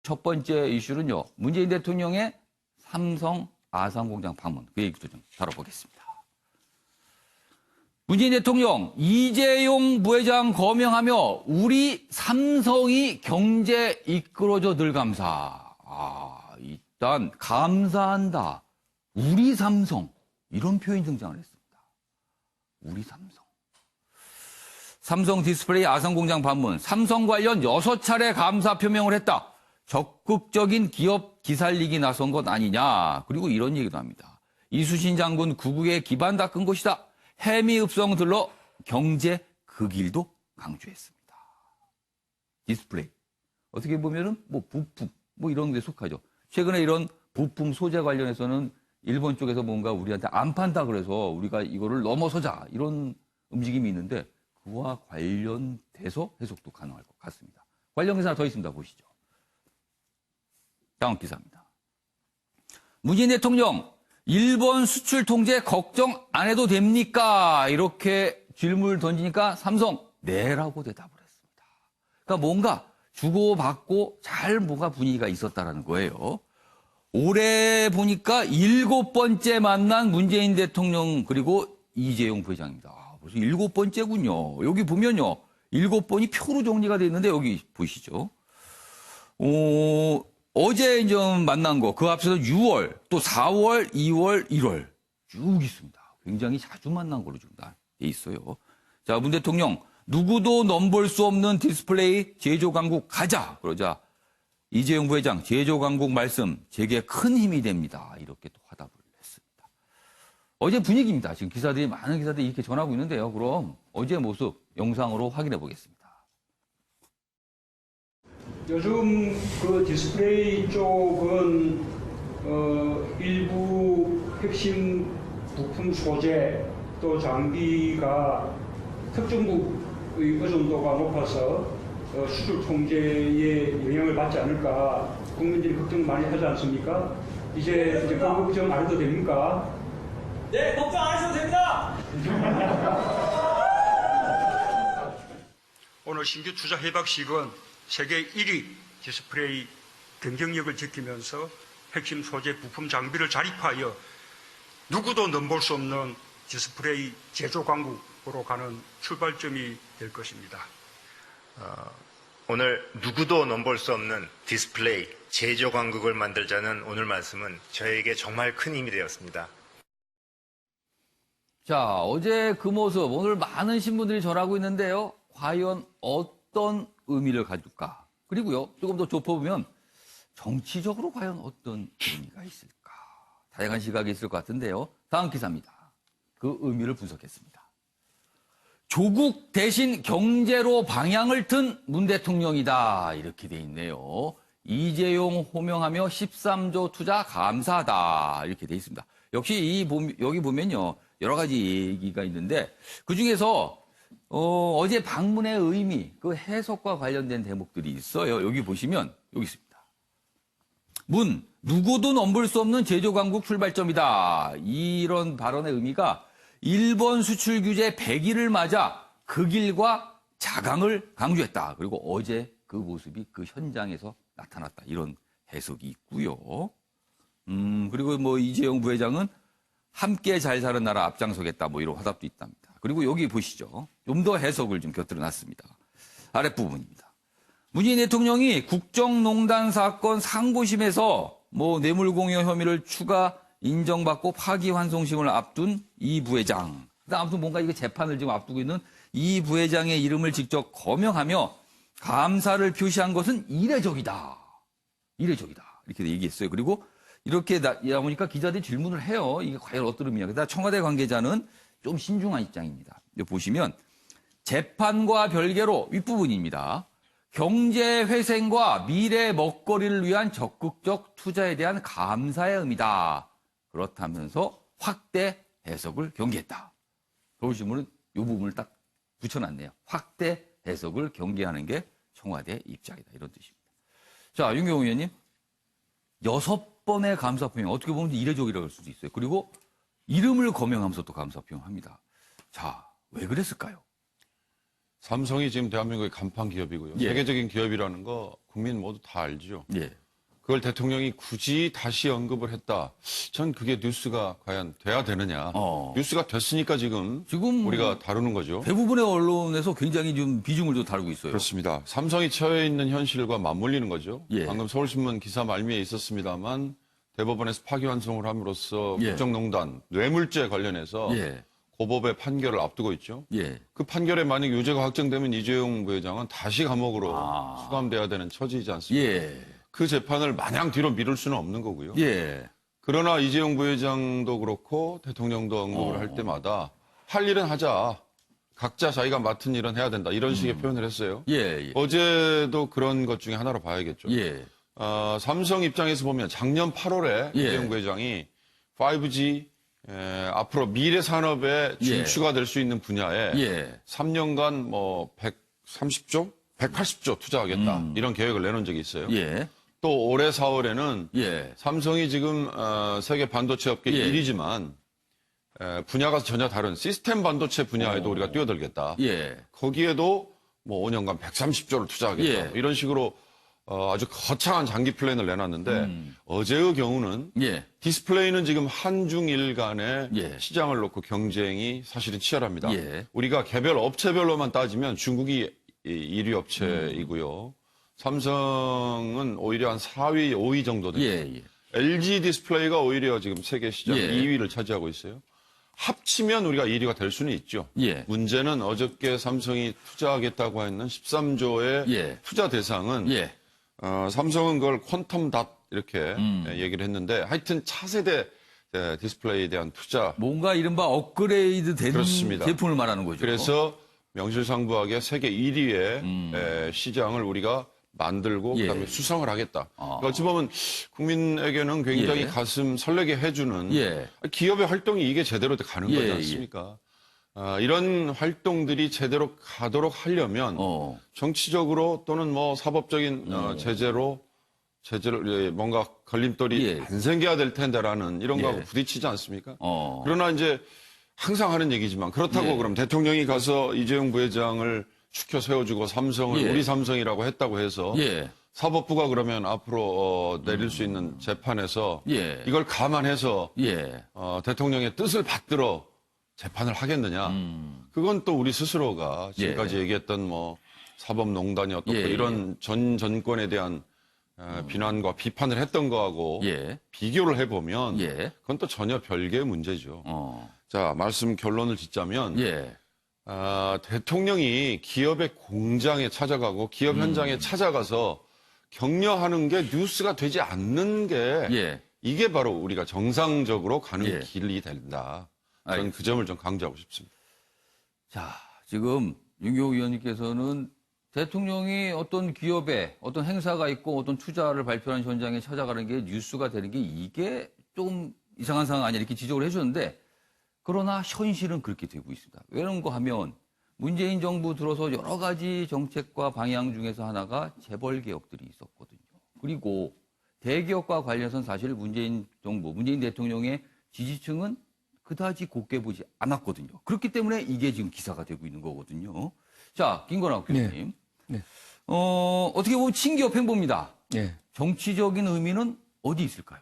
첫 번째 이슈는요. 문재인 대통령의 삼성 아산공장 방문. 그 얘기도 좀 다뤄보겠습니다. 문재인 대통령 이재용 부회장 거명하며 우리 삼성이 경제 이끌어줘 늘 감사. 일단 감사한다. 우리 삼성. 이런 표현이 등장을 했습니다. 우리 삼성. 삼성 디스플레이 아산공장 방문. 삼성 관련 6차례 감사 표명을 했다. 적극적인 기업 기살리기 나선 것 아니냐. 그리고 이런 얘기도 합니다. 이수신 장군 구국의 기반 닦은 곳이다. 해미읍성 들러 경제 그 길도 강조했습니다. 디스플레이. 어떻게 보면은 뭐 부품 뭐 이런 데 속하죠. 최근에 이런 부품 소재 관련해서는 일본 쪽에서 뭔가 우리한테 안 판다 그래서 우리가 이거를 넘어서자 이런 움직임이 있는데 그와 관련돼서 해석도 가능할 것 같습니다. 관련 기사 더 있습니다. 보시죠. 다음 기사입니다. 문재인 대통령 일본 수출 통제 걱정 안 해도 됩니까? 이렇게 질문을 던지니까 삼성 네라고 대답을 했습니다. 그러니까 뭔가 주고받고 잘 뭔가 분위기가 있었다라는 거예요. 올해 보니까 7번째 만난 문재인 대통령 그리고 이재용 부회장입니다. 벌써 7번째군요. 여기 보면요. 7번이 표로 정리가 되어 있는데 여기 보시죠. 어제 이제 만난 거, 그 앞서서 6월, 또 4월, 2월, 1월 쭉 있습니다. 굉장히 자주 만난 걸로 좀 돼 있어요. 자, 문 대통령, 누구도 넘볼 수 없는 디스플레이 제조 강국 가자. 그러자 이재용 부회장 제조 강국 말씀 제게 큰 힘이 됩니다. 이렇게 또 화답을 했습니다. 어제 분위기입니다. 지금 기사들이 많은 기사들이 이렇게 전하고 있는데요. 그럼 어제 모습 영상으로 확인해 보겠습니다. 요즘 그 디스플레이 쪽은 일부 핵심 부품 소재 또 장비가 특정국의 의존도가 높아서 수출 통제에 영향을 받지 않을까 국민들이 걱정 많이 하지 않습니까? 이제 그 걱정 안 해도 됩니까? 네, 걱정 안 하셔도 됩니다. 오늘 신규 투자 협약식은 세계 1위 디스플레이 경쟁력을 지키면서 핵심 소재 부품 장비를 자립하여 누구도 넘볼 수 없는 디스플레이 제조 강국으로 가는 출발점이 될 것입니다. 오늘 누구도 넘볼 수 없는 디스플레이 제조 강국을 만들자는 오늘 말씀은 저에게 정말 큰 힘이 되었습니다. 자, 어제 그 모습 오늘 많은 신문들이 전하고 있는데요. 과연 어떤 의미를 가질까? 그리고요, 조금 더 좁혀보면 정치적으로 과연 어떤 의미가 있을까? 다양한 시각이 있을 것 같은데요. 다음 기사입니다. 그 의미를 분석했습니다. 조국 대신 경제로 방향을 튼 문 대통령이다. 이렇게 돼 있네요. 이재용 호명하며 13조 투자 감사하다. 이렇게 돼 있습니다. 역시 여기 보면요. 여러 가지 얘기가 있는데 그중에서 어제 방문의 의미, 그 해석과 관련된 대목들이 있어요. 여기 보시면 여기 있습니다. 누구도 넘볼 수 없는 제조 강국 출발점이다. 이런 발언의 의미가 일본 수출 규제 100일을 맞아 그 길과 자강을 강조했다. 그리고 어제 그 모습이 그 현장에서 나타났다. 이런 해석이 있고요. 그리고 뭐 이재용 부회장은 함께 잘 사는 나라 앞장서겠다. 뭐 이런 화답도 있답니다. 그리고 여기 보시죠. 좀 더 해석을 좀 곁들여 놨습니다. 아랫부분입니다. 문재인 대통령이 국정농단 사건 상고심에서 뭐 뇌물공여 혐의를 추가 인정받고 파기환송심을 앞둔 이 부회장. 아무튼 뭔가 이게 재판을 지금 앞두고 있는 이 부회장의 이름을 직접 거명하며 감사를 표시한 것은 이례적이다. 이례적이다. 이렇게 얘기했어요. 그리고 이렇게 나오니까 기자들이 질문을 해요. 이게 과연 어떤 의미냐. 그러다 청와대 관계자는 좀 신중한 입장입니다. 여기 보시면 재판과 별개로 윗부분입니다. 경제 회생과 미래 먹거리를 위한 적극적 투자에 대한 감사의 의미다. 그렇다면서 확대 해석을 경계했다. 서울신문은 이 부분을 딱 붙여놨네요. 확대 해석을 경계하는 게 청와대 입장이다. 이런 뜻입니다. 자, 윤경호 의원님. 6번의 감사 표명. 어떻게 보면 이례적이라고 할 수도 있어요. 그리고 이름을 거명하면서 또 감사 표명합니다. 자, 왜 그랬을까요? 삼성이 지금 대한민국의 간판 기업이고요. 예. 세계적인 기업이라는 거 국민 모두 다 알죠. 예. 그걸 대통령이 굳이 다시 언급을 했다. 전 그게 뉴스가 과연 돼야 되느냐. 뉴스가 됐으니까 지금 우리가 다루는 거죠. 대부분의 언론에서 굉장히 좀 비중을 좀 다루고 있어요. 그렇습니다. 삼성이 처해 있는 현실과 맞물리는 거죠. 예. 방금 서울신문 기사 말미에 있었습니다만 대법원에서 파기환송을 함으로써 예. 국정농단, 뇌물죄 관련해서 예. 고법의 판결을 앞두고 있죠. 예. 그 판결에 만약 유죄가 확정되면 이재용 부회장은 다시 감옥으로 수감돼야 되는 처지이지 않습니까? 예. 그 재판을 마냥 뒤로 미룰 수는 없는 거고요. 예. 그러나 이재용 부회장도 그렇고 대통령도 언급을 할 때마다 할 일은 하자. 각자 자기가 맡은 일은 해야 된다. 이런 식의 표현을 했어요. 예. 예. 어제도 그런 것 중에 하나로 봐야겠죠. 예. 삼성 입장에서 보면 작년 8월에 예. 이재용 부회장이 5G 앞으로 미래 산업의 진추가 될 수 있는 분야에 예. 3년간 뭐 130조, 180조 투자하겠다. 이런 계획을 내놓은 적이 있어요. 예. 또 올해 4월에는 예. 삼성이 지금 세계 반도체 업계 예. 1위지만 분야가 전혀 다른 시스템 반도체 분야에도 우리가 뛰어들겠다. 예. 거기에도 뭐 5년간 130조를 투자하겠다. 예. 이런 식으로 아주 거창한 장기 플랜을 내놨는데 어제의 경우는 예. 디스플레이는 지금 한중일 간의 예. 시장을 놓고 경쟁이 사실은 치열합니다. 예. 우리가 개별 업체별로만 따지면 중국이 1위 업체이고요. 삼성은 오히려 한 4위, 5위 정도 됩니다. 예. 예. LG 디스플레이가 오히려 지금 세계 시장 예. 2위를 차지하고 있어요. 합치면 우리가 1위가 될 수는 있죠. 예. 문제는 어저께 삼성이 투자하겠다고 했는 13조의 예. 투자 대상은 예. 삼성은 그걸 퀀텀 닷 이렇게 얘기를 했는데 하여튼 차세대 디스플레이에 대한 투자. 뭔가 이른바 업그레이드 된 그렇습니다. 제품을 말하는 거죠. 그래서 명실상부하게 세계 1위의 시장을 우리가 만들고 예. 그다음에 수성을 하겠다. 그러니까 어찌 보면 국민에게는 굉장히 예. 가슴 설레게 해주는 예. 기업의 활동이 이게 제대로 가는 예, 거지 예. 않습니까? 이런 활동들이 제대로 가도록 하려면 정치적으로 또는 뭐 사법적인 제재를 뭔가 걸림돌이 예. 안 생겨야 될 텐데라는 이런 거하고 예. 부딪히지 않습니까? 어. 그러나 이제 항상 하는 얘기지만 그렇다고 예. 그럼 대통령이 가서 이재용 부회장을 추켜 세워주고 삼성을 예. 우리 삼성이라고 했다고 해서 예. 사법부가 그러면 앞으로 내릴 수 있는 재판에서 예. 이걸 감안해서 예. 대통령의 뜻을 받들어 재판을 하겠느냐. 그건 또 우리 스스로가 지금까지 얘기했던 뭐 사법농단이 어떻고 예. 이런 전 정권에 대한 비난과 비판을 했던 거하고 예. 비교를 해보면 예. 그건 또 전혀 별개의 문제죠. 자, 말씀 결론을 짓자면 예. 대통령이 기업의 공장에 찾아가고 기업 현장에 찾아가서 격려하는 게 뉴스가 되지 않는 게 예. 이게 바로 우리가 정상적으로 가는 예. 길이 된다. 저는 알겠습니다. 그 점을 좀 강조하고 싶습니다. 자, 지금 윤경호 의원님께서는 대통령이 어떤 기업에 어떤 행사가 있고 어떤 투자를 발표하는 현장에 찾아가는 게 뉴스가 되는 게 이게 좀 이상한 상황 아니야 이렇게 지적을 해주는데 그러나 현실은 그렇게 되고 있습니다. 왜 그런가 하면 문재인 정부 들어서 여러 가지 정책과 방향 중에서 하나가 재벌 개혁들이 있었거든요. 그리고 대기업과 관련해서는 사실 문재인 정부, 문재인 대통령의 지지층은 그다지 곱게 보지 않았거든요. 그렇기 때문에 이게 지금 기사가 되고 있는 거거든요. 자, 김건학 교수님. 네. 어떻게 보면 친기업 행보입니다. 네. 정치적인 의미는 어디 있을까요?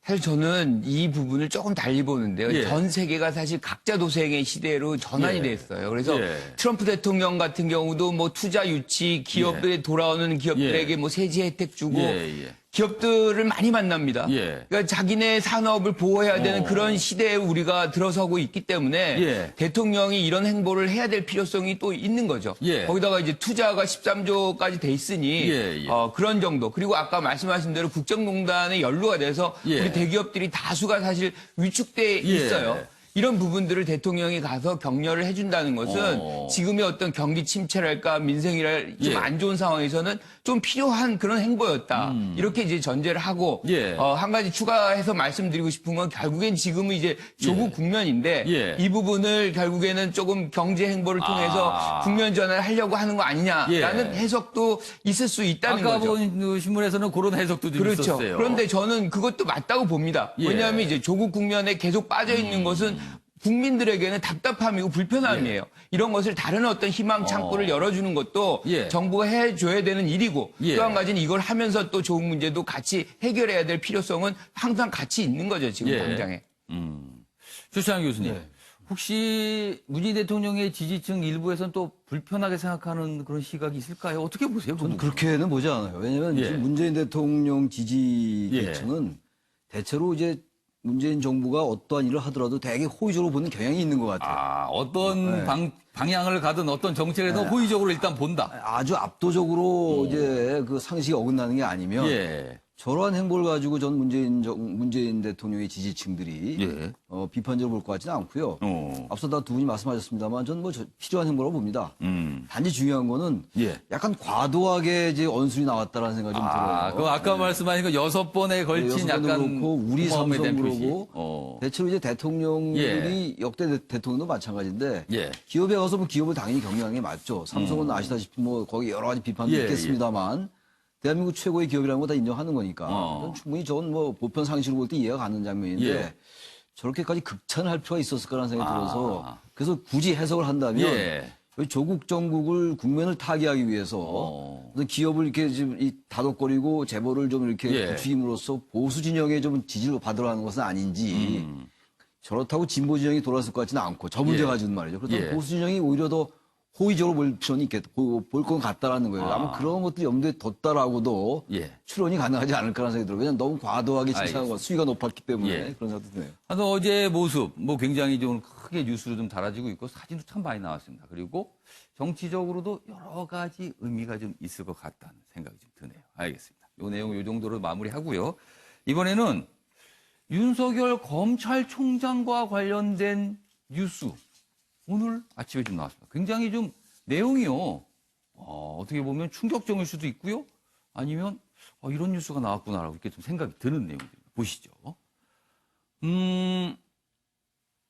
사실 저는 이 부분을 조금 달리 보는데요. 예. 전 세계가 사실 각자 도생의 시대로 전환이 예. 됐어요. 그래서 예. 트럼프 대통령 같은 경우도 뭐 투자 유치, 기업에 돌아오는 기업들에게 예. 뭐 세제 혜택 주고 예. 기업들을 많이 만납니다. 예. 그러니까 자기네 산업을 보호해야 되는 그런 시대에 우리가 들어서고 있기 때문에 예. 대통령이 이런 행보를 해야 될 필요성이 또 있는 거죠. 예. 거기다가 이제 투자가 13조까지 돼 있으니 예. 그런 정도. 그리고 아까 말씀하신 대로 국정농단에 연루가 돼서 예. 우리 대기업들이 다수가 사실 위축돼 예. 있어요. 이런 부분들을 대통령이 가서 격려를 해준다는 것은 지금의 어떤 경기 침체랄까 민생이랄 좀 예. 안 좋은 상황에서는 좀 필요한 그런 행보였다. 이렇게 이제 전제를 하고 예. 한 가지 추가해서 말씀드리고 싶은 건 결국엔 지금은 이제 조국 국면인데 예. 이 부분을 결국에는 조금 경제 행보를 통해서 국면 전환을 하려고 하는 거 아니냐라는 예. 해석도 있을 수 있다는 아까 거죠. 본 그 신문에서는 그런 해석도 좀 그렇죠. 있었어요. 그런데 저는 그것도 맞다고 봅니다. 예. 왜냐하면 이제 조국 국면에 계속 빠져 있는 것은 국민들에게는 답답함이고 불편함이에요. 이런 것을 다른 어떤 희망 창구를 열어주는 것도 예. 정부가 해줘야 되는 일이고 예. 또 한 가지는 이걸 하면서 또 좋은 문제도 같이 해결해야 될 필요성은 항상 같이 있는 거죠. 지금 예. 당장에. 조창 교수님. 혹시 문재인 대통령의 지지층 일부에서는 또 불편하게 생각하는 그런 시각이 있을까요? 어떻게 보세요? 저는 그렇게는 보지 않아요. 왜냐하면 예. 지금 문재인 대통령 지지 예. 계층은 대체로 이제 문재인 정부가 어떠한 일을 하더라도 되게 호의적으로 보는 경향이 있는 것 같아요. 아, 어떤 방향을 가든 어떤 정책에도 호의적으로 일단 본다. 아주 압도적으로 이제 그 상식이 어긋나는 게 아니면 예. 저러한 행보를 가지고 전 문재인 대통령의 지지층들이 예. 비판적으로 볼 것 같지는 않고요. 앞서 다 두 분이 말씀하셨습니다만 저는 뭐 필요한 행보라고 봅니다. 단지 중요한 거는 예. 약간 과도하게 이제 언술이 나왔다라는 생각이 좀 들어요. 그 아까 말씀하신 그 6번에 걸친 여섯 번도 약간 그렇고 우리 고마움에 대한 삼성 표시. 그러고 대체로 이제 대통령들이 역대 대통령도 마찬가지인데 예. 기업에 가서 뭐 기업을 당연히 격려하는 게 맞죠. 삼성은 아시다시피 뭐 거기 여러 가지 비판도 예, 있겠습니다만 대한민국 최고의 기업이라는 거 다 인정하는 거니까 저는 충분히 저건 뭐 보편 상식으로 볼 때 이해가 가는 장면인데 예. 저렇게까지 극찬을 할 필요가 있었을까라는 생각이 들어서 그래서 굳이 해석을 한다면 예. 조국 정국을 국면을 타개하기 위해서 어떤 기업을 이렇게 지금 이 다독거리고 재벌을 좀 이렇게 예. 부추김으로써 보수 진영의 좀 지지를 받으러 하는 것은 아닌지 저렇다고 진보 진영이 돌아설 것 같지는 않고 저 문제 예. 가지고는 말이죠. 그렇다면 예. 보수 진영이 오히려 더 호의적으로 볼 필요는 볼 건 같다라는 거예요. 아마 그런 것들이 염두에 뒀다라고도 예. 추론이 가능하지 않을까라는 생각이 들어요. 그냥 너무 과도하게 칭찬한 거 수위가 높았기 때문에 예. 그런 생각도 드네요. 하여튼 어제 모습, 뭐 굉장히 좀 크게 뉴스로 좀 달아지고 있고 사진도 참 많이 나왔습니다. 그리고 정치적으로도 여러 가지 의미가 좀 있을 것 같다는 생각이 좀 드네요. 알겠습니다. 요 내용 요 정도로 마무리하고요. 이번에는 윤석열 검찰총장과 관련된 뉴스 오늘 아침에 좀 나왔습니다. 굉장히 좀 내용이요. 어떻게 보면 충격적일 수도 있고요. 아니면 이런 뉴스가 나왔구나라고 이렇게 좀 생각이 드는 내용입니다. 보시죠.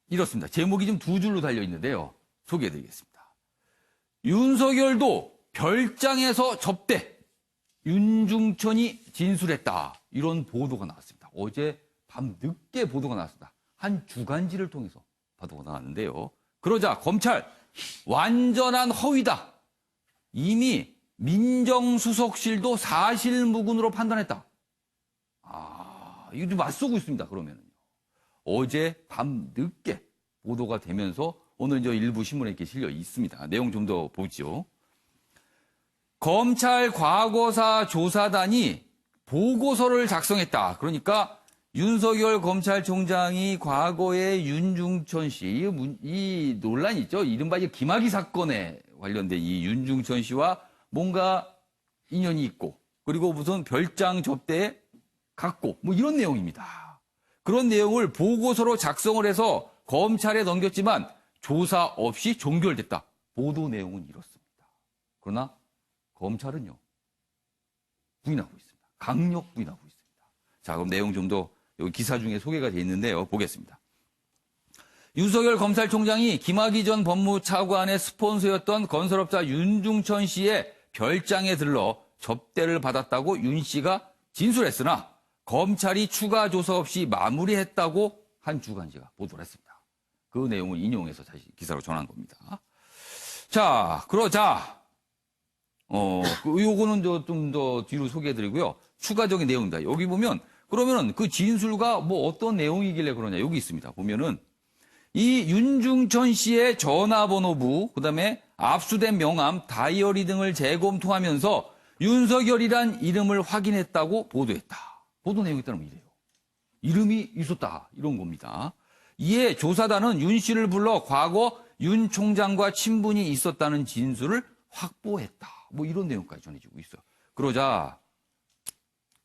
이렇습니다. 제목이 좀 두 줄로 달려 있는데요. 소개해드리겠습니다. 윤석열도 별장에서 접대. 윤중천이 진술했다. 이런 보도가 나왔습니다. 어제 밤 늦게 보도가 나왔습니다. 한 주간지를 통해서 보도가 나왔는데요. 그러자 검찰 완전한 허위다. 이미 민정수석실도 사실무근으로 판단했다. 이거 좀 맞서고 있습니다. 그러면은요. 어제 밤 늦게 보도가 되면서 오늘 이제 일부 신문에 이렇게 실려 있습니다. 내용 좀 더 보죠. 검찰 과거사 조사단이 보고서를 작성했다. 그러니까 윤석열 검찰총장이 과거에 윤중천 씨, 이 논란이 있죠. 이른바 김학의 사건에 관련된 이 윤중천 씨와 뭔가 인연이 있고, 그리고 무슨 별장 접대에 갔고, 뭐 이런 내용입니다. 그런 내용을 보고서로 작성을 해서 검찰에 넘겼지만 조사 없이 종결됐다. 보도 내용은 이렇습니다. 그러나 검찰은요, 부인하고 있습니다. 강력 부인하고 있습니다. 자, 그럼 내용 좀 더 여기 기사 중에 소개가 되어 있는데요. 보겠습니다. 윤석열 검찰총장이 김학의 전 법무차관의 스폰서였던 건설업자 윤중천 씨의 별장에 들러 접대를 받았다고 윤 씨가 진술했으나 검찰이 추가 조사 없이 마무리했다고 한 주간지가 보도를 했습니다. 그 내용을 인용해서 다시 기사로 전한 겁니다. 자, 그러자 요거는 좀 더 뒤로 소개해드리고요. 추가적인 내용입니다. 여기 보면 그러면은 그 진술가 뭐 어떤 내용이길래 그러냐. 여기 있습니다. 보면은 이 윤중천 씨의 전화번호부, 그다음에 압수된 명함, 다이어리 등을 재검토하면서 윤석열이란 이름을 확인했다고 보도했다. 보도 내용이 따르면 이래요. 이름이 있었다. 이런 겁니다. 이에 조사단은 윤 씨를 불러 과거 윤 총장과 친분이 있었다는 진술을 확보했다. 뭐 이런 내용까지 전해지고 있어요. 그러자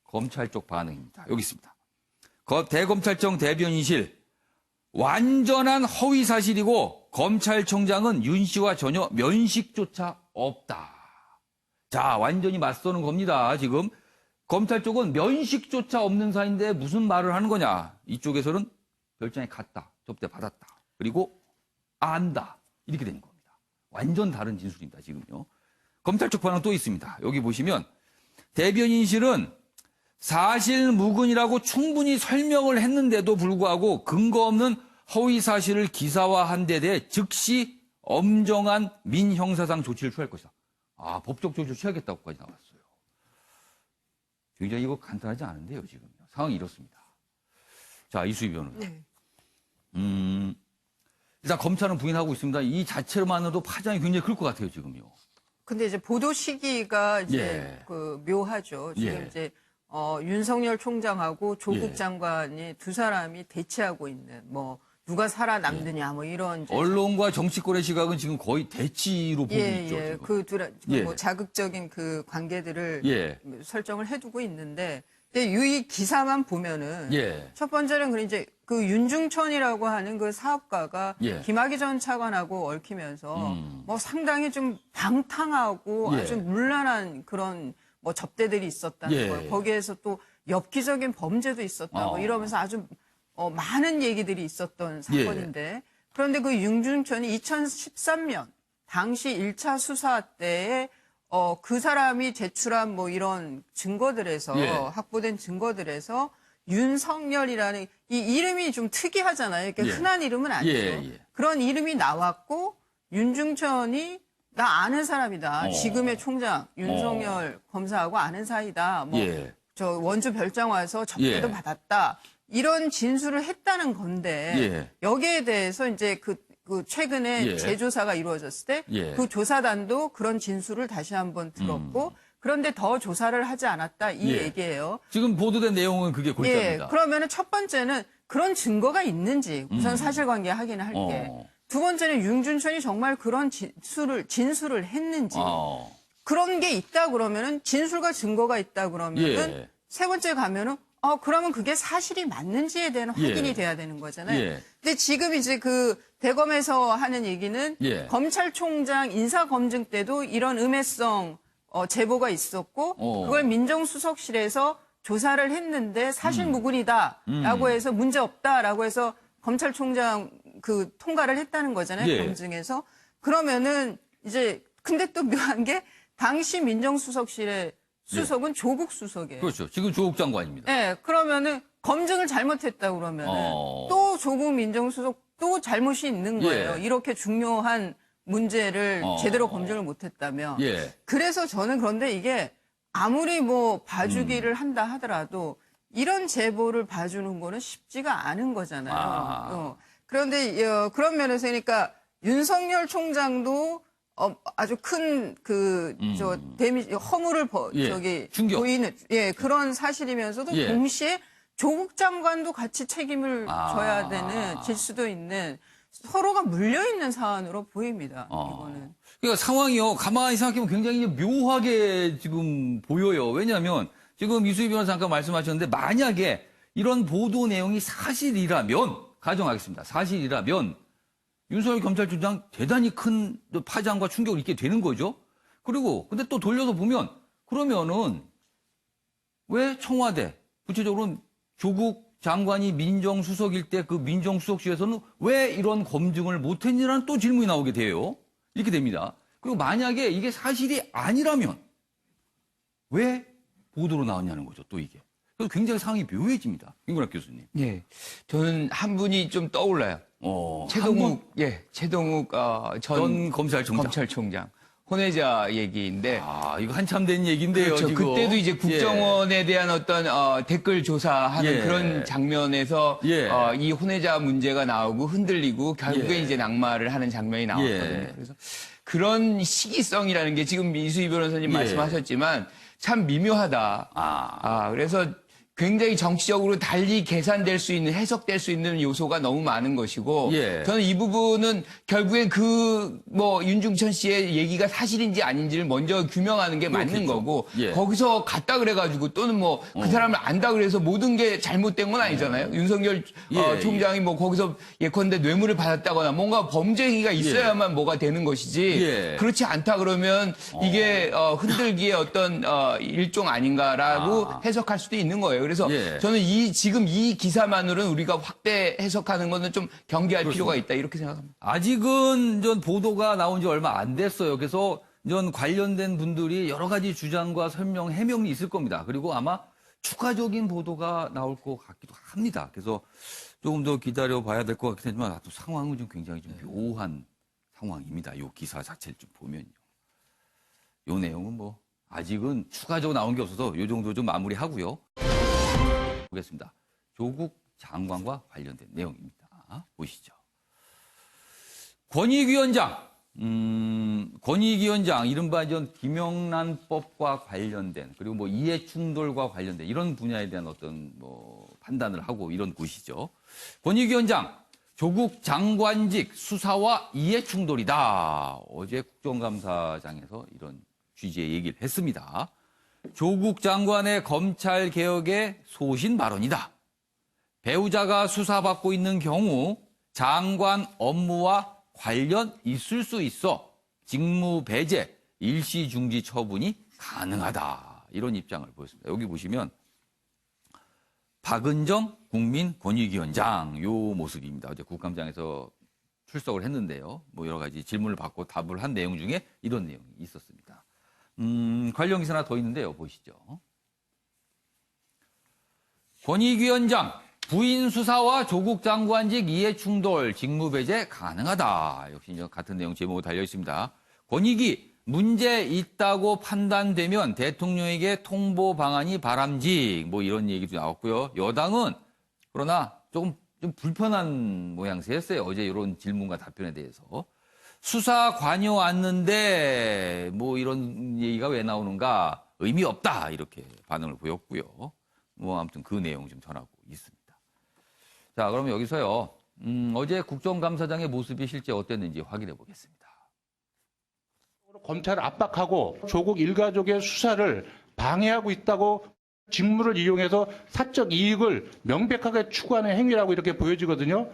검찰 쪽 반응입니다. 여기 있습니다. 대검찰청 대변인실 완전한 허위 사실이고 검찰총장은 윤 씨와 전혀 면식조차 없다. 자, 완전히 맞서는 겁니다. 지금 검찰 쪽은 면식조차 없는 사이인데 무슨 말을 하는 거냐. 이쪽에서는 별장에 갔다. 접대 받았다. 그리고 안다. 이렇게 되는 겁니다. 완전 다른 진술입니다. 지금요. 검찰 쪽 반응 또 있습니다. 여기 보시면 대변인실은 사실무근이라고 충분히 설명을 했는데도 불구하고 근거 없는 허위 사실을 기사화한 데 대해 즉시 엄정한 민형사상 조치를 취할 것이다. 아, 법적 조치를 취하겠다고까지 나왔어요. 굉장히 이거 간단하지 않은데요, 지금. 상황이 이렇습니다. 자, 이수희 변호사. 네. 일단 검찰은 부인하고 있습니다. 이 자체로만으로도 파장이 굉장히 클 것 같아요, 지금요. 근데 이제 보도 시기가 이제 예. 그 묘하죠. 지금 예. 이제 윤석열 총장하고 조국 예. 장관이 두 사람이 대치하고 있는 뭐 누가 살아남느냐 뭐 이런 이제 언론과 정치권의 시각은 지금 거의 대치로 보고 있죠. 예. 지금. 그 예. 뭐 자극적인 그 관계들을 예. 설정을 해두고 있는데, 근데 이 기사만 보면은 예. 첫 번째는 그 이제 그 윤중천이라고 하는 그 사업가가 예. 김학의 전 차관하고 얽히면서 뭐 상당히 좀 방탕하고 예. 아주 문란한 그런 뭐 접대들이 있었다는 예. 거예요. 거기에서 또 엽기적인 범죄도 있었다. 뭐 이러면서 아주 많은 얘기들이 있었던 사건인데, 그런데 그 윤중천이 2013년 당시 1차 수사 때에 그 사람이 제출한 뭐 이런 증거들에서 예. 확보된 증거들에서 윤석열이라는 이 이름이 좀 특이하잖아요. 이렇게 예. 흔한 이름은 아니죠. 예. 그런 이름이 나왔고 윤중천이 나 아는 사람이다. 지금의 총장 윤석열 검사하고 아는 사이다. 뭐 예. 저 원주 별장 와서 접대도 예. 받았다. 이런 진술을 했다는 건데 예. 여기에 대해서 이제 그 최근에 예. 재조사가 이루어졌을 때 예. 그 조사단도 그런 진술을 다시 한번 들었고 그런데 더 조사를 하지 않았다 이 예. 얘기예요. 지금 보도된 내용은 그게 골자입니다. 예. 그러면은 첫 번째는 그런 증거가 있는지 우선 사실관계 확인을 할게. 두 번째는 윤중천이 정말 그런 진술을 했는지. 그런 게 있다 그러면은 진술과 증거가 있다 그러면은 예. 세 번째 가면은 그러면 그게 사실이 맞는지에 대한 확인이 예. 돼야 되는 거잖아요. 예. 근데 지금 이제 그 대검에서 하는 얘기는 예. 검찰총장 인사검증 때도 이런 음해성 제보가 있었고 그걸 민정수석실에서 조사를 했는데 사실무근이다라고 해서 문제 없다라고 해서 검찰총장 그 통과를 했다는 거잖아요. 예. 검증에서. 그러면은 이제 근데 또 묘한 게 당시 민정수석실의 수석은 조국 수석이에요. 그렇죠. 지금 조국 장관입니다. 네, 그러면은 검증을 잘못했다 그러면은 또 조국 민정수석 또 잘못이 있는 거예요. 예. 이렇게 중요한 문제를 제대로 검증을 못했다면. 예. 그래서 저는 그런데 이게 아무리 뭐 봐주기를 한다 하더라도 이런 제보를 봐주는 거는 쉽지가 않은 거잖아요. 그런데 그런 면에서 그러니까 윤석열 총장도 아주 큰 허물을 예, 충격. 보이는 그런 사실이면서도 예. 동시에 조국 장관도 같이 책임을 져야 되는 질 수도 있는 서로가 물려 있는 사안으로 보입니다. 이거는. 그러니까 상황이요. 가만히 생각해보면 굉장히 묘하게 지금 보여요. 왜냐하면 지금 이수희 변호사 잠깐 말씀하셨는데 만약에 이런 보도 내용이 사실이라면 가정하겠습니다. 사실이라면 윤석열 검찰총장 대단히 큰 파장과 충격을 입게 되는 거죠. 그리고 근데 또 돌려서 보면 그러면은 왜 청와대 구체적으로는 조국 장관이 민정수석일 때 그 민정수석실에서는 왜 이런 검증을 못했느냐는 또 질문이 나오게 돼요. 이렇게 됩니다. 그리고 만약에 이게 사실이 아니라면 왜 보도로 나왔냐는 거죠. 또 이게. 그래서 굉장히 상황이 묘해집니다. 임근학 교수님. 예. 저는 한 분이 좀 떠올라요. 최동욱 전 검찰총장. 혼외자 얘기인데. 이거 한참 된 얘기인데요. 그렇죠. 지금. 그때도 이제 국정원에 대한 어떤 댓글 조사하는 그런 장면에서 이 혼외자 문제가 나오고 흔들리고 결국에 이제 낙마를 하는 장면이 나왔거든요. 그래서 그런 시기성이라는 게 지금 이수희 변호사님 말씀하셨지만 참 미묘하다. 그래서 굉장히 정치적으로 달리 계산될 수 있는, 해석될 수 있는 요소가 너무 많은 것이고, 저는 이 부분은 결국엔 윤중천 씨의 얘기가 사실인지 아닌지를 먼저 규명하는 게 맞는 거고, 거기서 갔다 그래가지고 또는 그 사람을 안다 그래서 모든 게 잘못된 건 아니잖아요. 윤석열 총장이 거기서 예컨대 뇌물을 받았다거나 뭔가 범죄 행위가 있어야만 뭐가 되는 것이지, 그렇지 않다 그러면 이게 흔들기의 어떤 일종 아닌가라고 해석할 수도 있는 거예요. 그래서 저는 지금 이 기사만으로는 우리가 확대 해석하는 거는 좀 경계할 필요가 있다 이렇게 생각합니다. 아직은 전 보도가 나온 지 얼마 안 됐어요. 그래서 전 관련된 분들이 여러 가지 주장과 설명, 해명이 있을 겁니다. 그리고 아마 추가적인 보도가 나올 것 같기도 합니다. 그래서 조금 더 기다려봐야 될 것 같긴 하지만 또 상황은 좀 굉장히 좀 묘한 상황입니다. 이 기사 자체를 좀 보면요. 이 내용은 뭐 아직은 추가적으로 나온 게 없어서 이 정도 좀 마무리하고요. 보겠습니다. 조국 장관과 관련된 내용입니다. 보시죠. 권익위원장, 이른바 전 김영란법과 관련된 그리고 뭐 이해충돌과 관련된 이런 분야에 대한 어떤 뭐 판단을 하고 이런 곳이죠. 권익위원장, 조국 장관직 수사와 이해충돌이다. 어제 국정감사장에서 이런 취지의 얘기를 했습니다. 조국 장관의 검찰 개혁의 소신 발언이다. 배우자가 수사받고 있는 경우 장관 업무와 관련 있을 수 있어 직무 배제, 일시 중지 처분이 가능하다. 이런 입장을 보였습니다. 여기 보시면 박은정 국민권익위원장 요 모습입니다. 어제 국감장에서 출석을 했는데요. 뭐 여러 가지 질문을 받고 답을 한 내용 중에 이런 내용이 있었습니다. 관련 기사 하나 더 있는데요. 보시죠. 권익위원장 부인 수사와 조국 장관직 이해 충돌 직무 배제 가능하다. 역시 같은 내용 제목으로 달려 있습니다. 권익위 문제 있다고 판단되면 대통령에게 통보 방안이 바람직. 뭐 이런 얘기도 나왔고요. 여당은 그러나 좀 불편한 모양새였어요. 어제 이런 질문과 답변에 대해서. 수사 관여 왔는데 뭐 이런 얘기가 왜 나오는가 의미 없다. 이렇게 반응을 보였고요. 뭐 아무튼 그 내용 좀 전하고 있습니다. 자, 그러면 여기서요. 어제 국정감사장의 모습이 실제 어땠는지 확인해 보겠습니다. 검찰을 압박하고 조국 일가족의 수사를 방해하고 있다고 직무를 이용해서 사적 이익을 명백하게 추구하는 행위라고 이렇게 보여지거든요.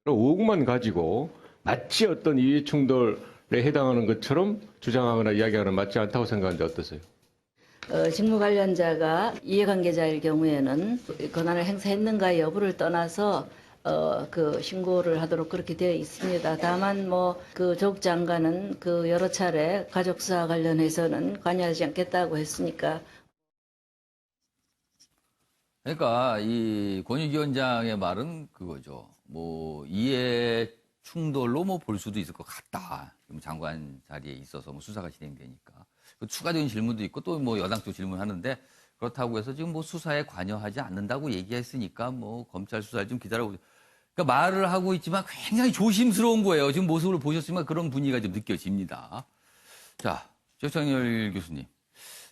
5억만 가지고 마치 어떤 이해충돌에 해당하는 것처럼 주장하거나 이야기하거나 맞지 않다고 생각하는데 어떠세요? 직무 관련자가 이해관계자일 경우에는 권한을 행사했는가 여부를 떠나서 그 신고를 하도록 그렇게 되어 있습니다. 다만 그 조국 장관은 그 여러 차례 가족 수사 관련해서는 관여하지 않겠다고 했으니까. 그러니까 이 권익위원장의 말은 그거죠. 뭐 이해 충돌로 뭐 볼 수도 있을 것 같다. 장관 자리에 있어서 뭐 수사가 진행되니까. 추가적인 질문도 있고 또 뭐 여당 쪽 질문하는데 그렇다고 해서 지금 뭐 수사에 관여하지 않는다고 얘기했으니까 뭐 검찰 수사를 좀 기다려보죠. 그러니까 말을 하고 있지만 굉장히 조심스러운 거예요. 지금 모습을 보셨지만 그런 분위기가 좀 느껴집니다. 자, 최창렬 교수님.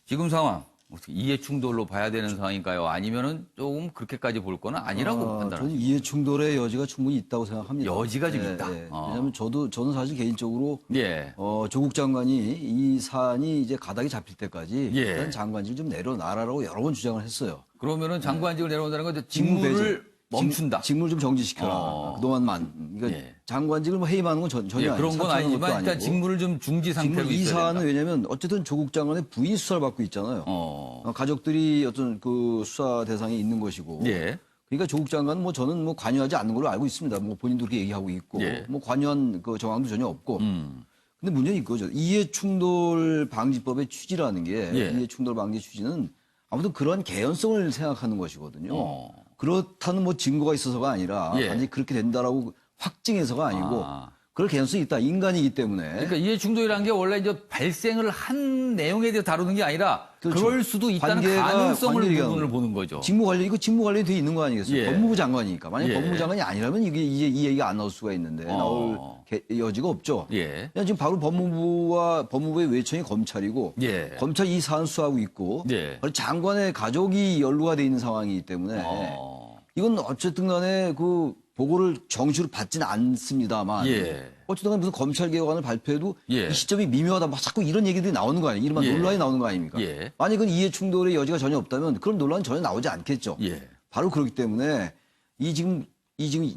지금 상황 어떻게 이해충돌로 봐야 되는 상황인가요? 아니면은 조금 그렇게까지 볼 거는 아니라고 판단하십니까? 저는 이해충돌의 여지가 충분히 있다고 생각합니다. 여지가 좀 있다. 왜냐하면 저는 사실 개인적으로 예. 조국 장관이 이 사안이 이제 가닥이 잡힐 때까지 예. 일단 장관직을 좀 내려놔라라고 여러 번 주장을 했어요. 그러면은 장관직을 내려온다는 건 직무를 멈춘다. 직무를 좀 정지시켜라. 그동안만. 그러니까 예. 장관직을 뭐 해임하는 건 전혀 아니에요. 그런 건 아니지만 일단 직무를 좀 중지 상태로 이 있어야 사안은 된다. 왜냐하면 어쨌든 조국 장관의 부인 수사를 받고 있잖아요. 가족들이 어떤 그 수사 대상에 있는 것이고. 예. 그러니까 조국 장관은 뭐 저는 뭐 관여하지 않는 걸로 알고 있습니다. 뭐 본인도 그렇게 얘기하고 있고. 예. 뭐 관여한 그 정황도 전혀 없고. 근데 문제는 이거죠. 이해충돌 방지법의 취지라는 게 예. 이해충돌 방지 취지는 아무튼 그런 개연성을 생각하는 것이거든요. 그렇다는 뭐 증거가 있어서가 아니라 예. 단지 그렇게 된다라고 확증해서가 아니고 그럴 개연성이 있다. 인간이기 때문에. 그러니까 이해충돌이라는 게 원래 이제 발생을 한 내용에 대해 다루는 게 아니라 그렇죠. 그럴 수도 있다는 가능성을 관계가 부분을 보는 거죠. 직무 관련이 돼 있는 거 아니겠어요? 예. 법무부 장관이니까. 만약 예. 법무부 장관이 아니라면 이게 이 얘기가 안 나올 수가 있는데 나올 여지가 없죠. 예. 그냥 지금 바로 법무부의 외청이 검찰이고 예. 검찰이 이 사안 수사하고 있고 예. 바로 장관의 가족이 연루가 돼 있는 상황이기 때문에 이건 어쨌든 간에 그 보고를 정식으로 받지는 않습니다만 예. 어쨌든 간에 무슨 검찰 개혁안을 발표해도 예. 이 시점이 미묘하다. 막 자꾸 이런 얘기들이 나오는 거 아니에요? 이른바 예. 논란이 나오는 거 아닙니까? 예. 만약 그건 이해충돌의 여지가 전혀 없다면 그런 논란은 전혀 나오지 않겠죠. 예. 바로 그렇기 때문에 이 지금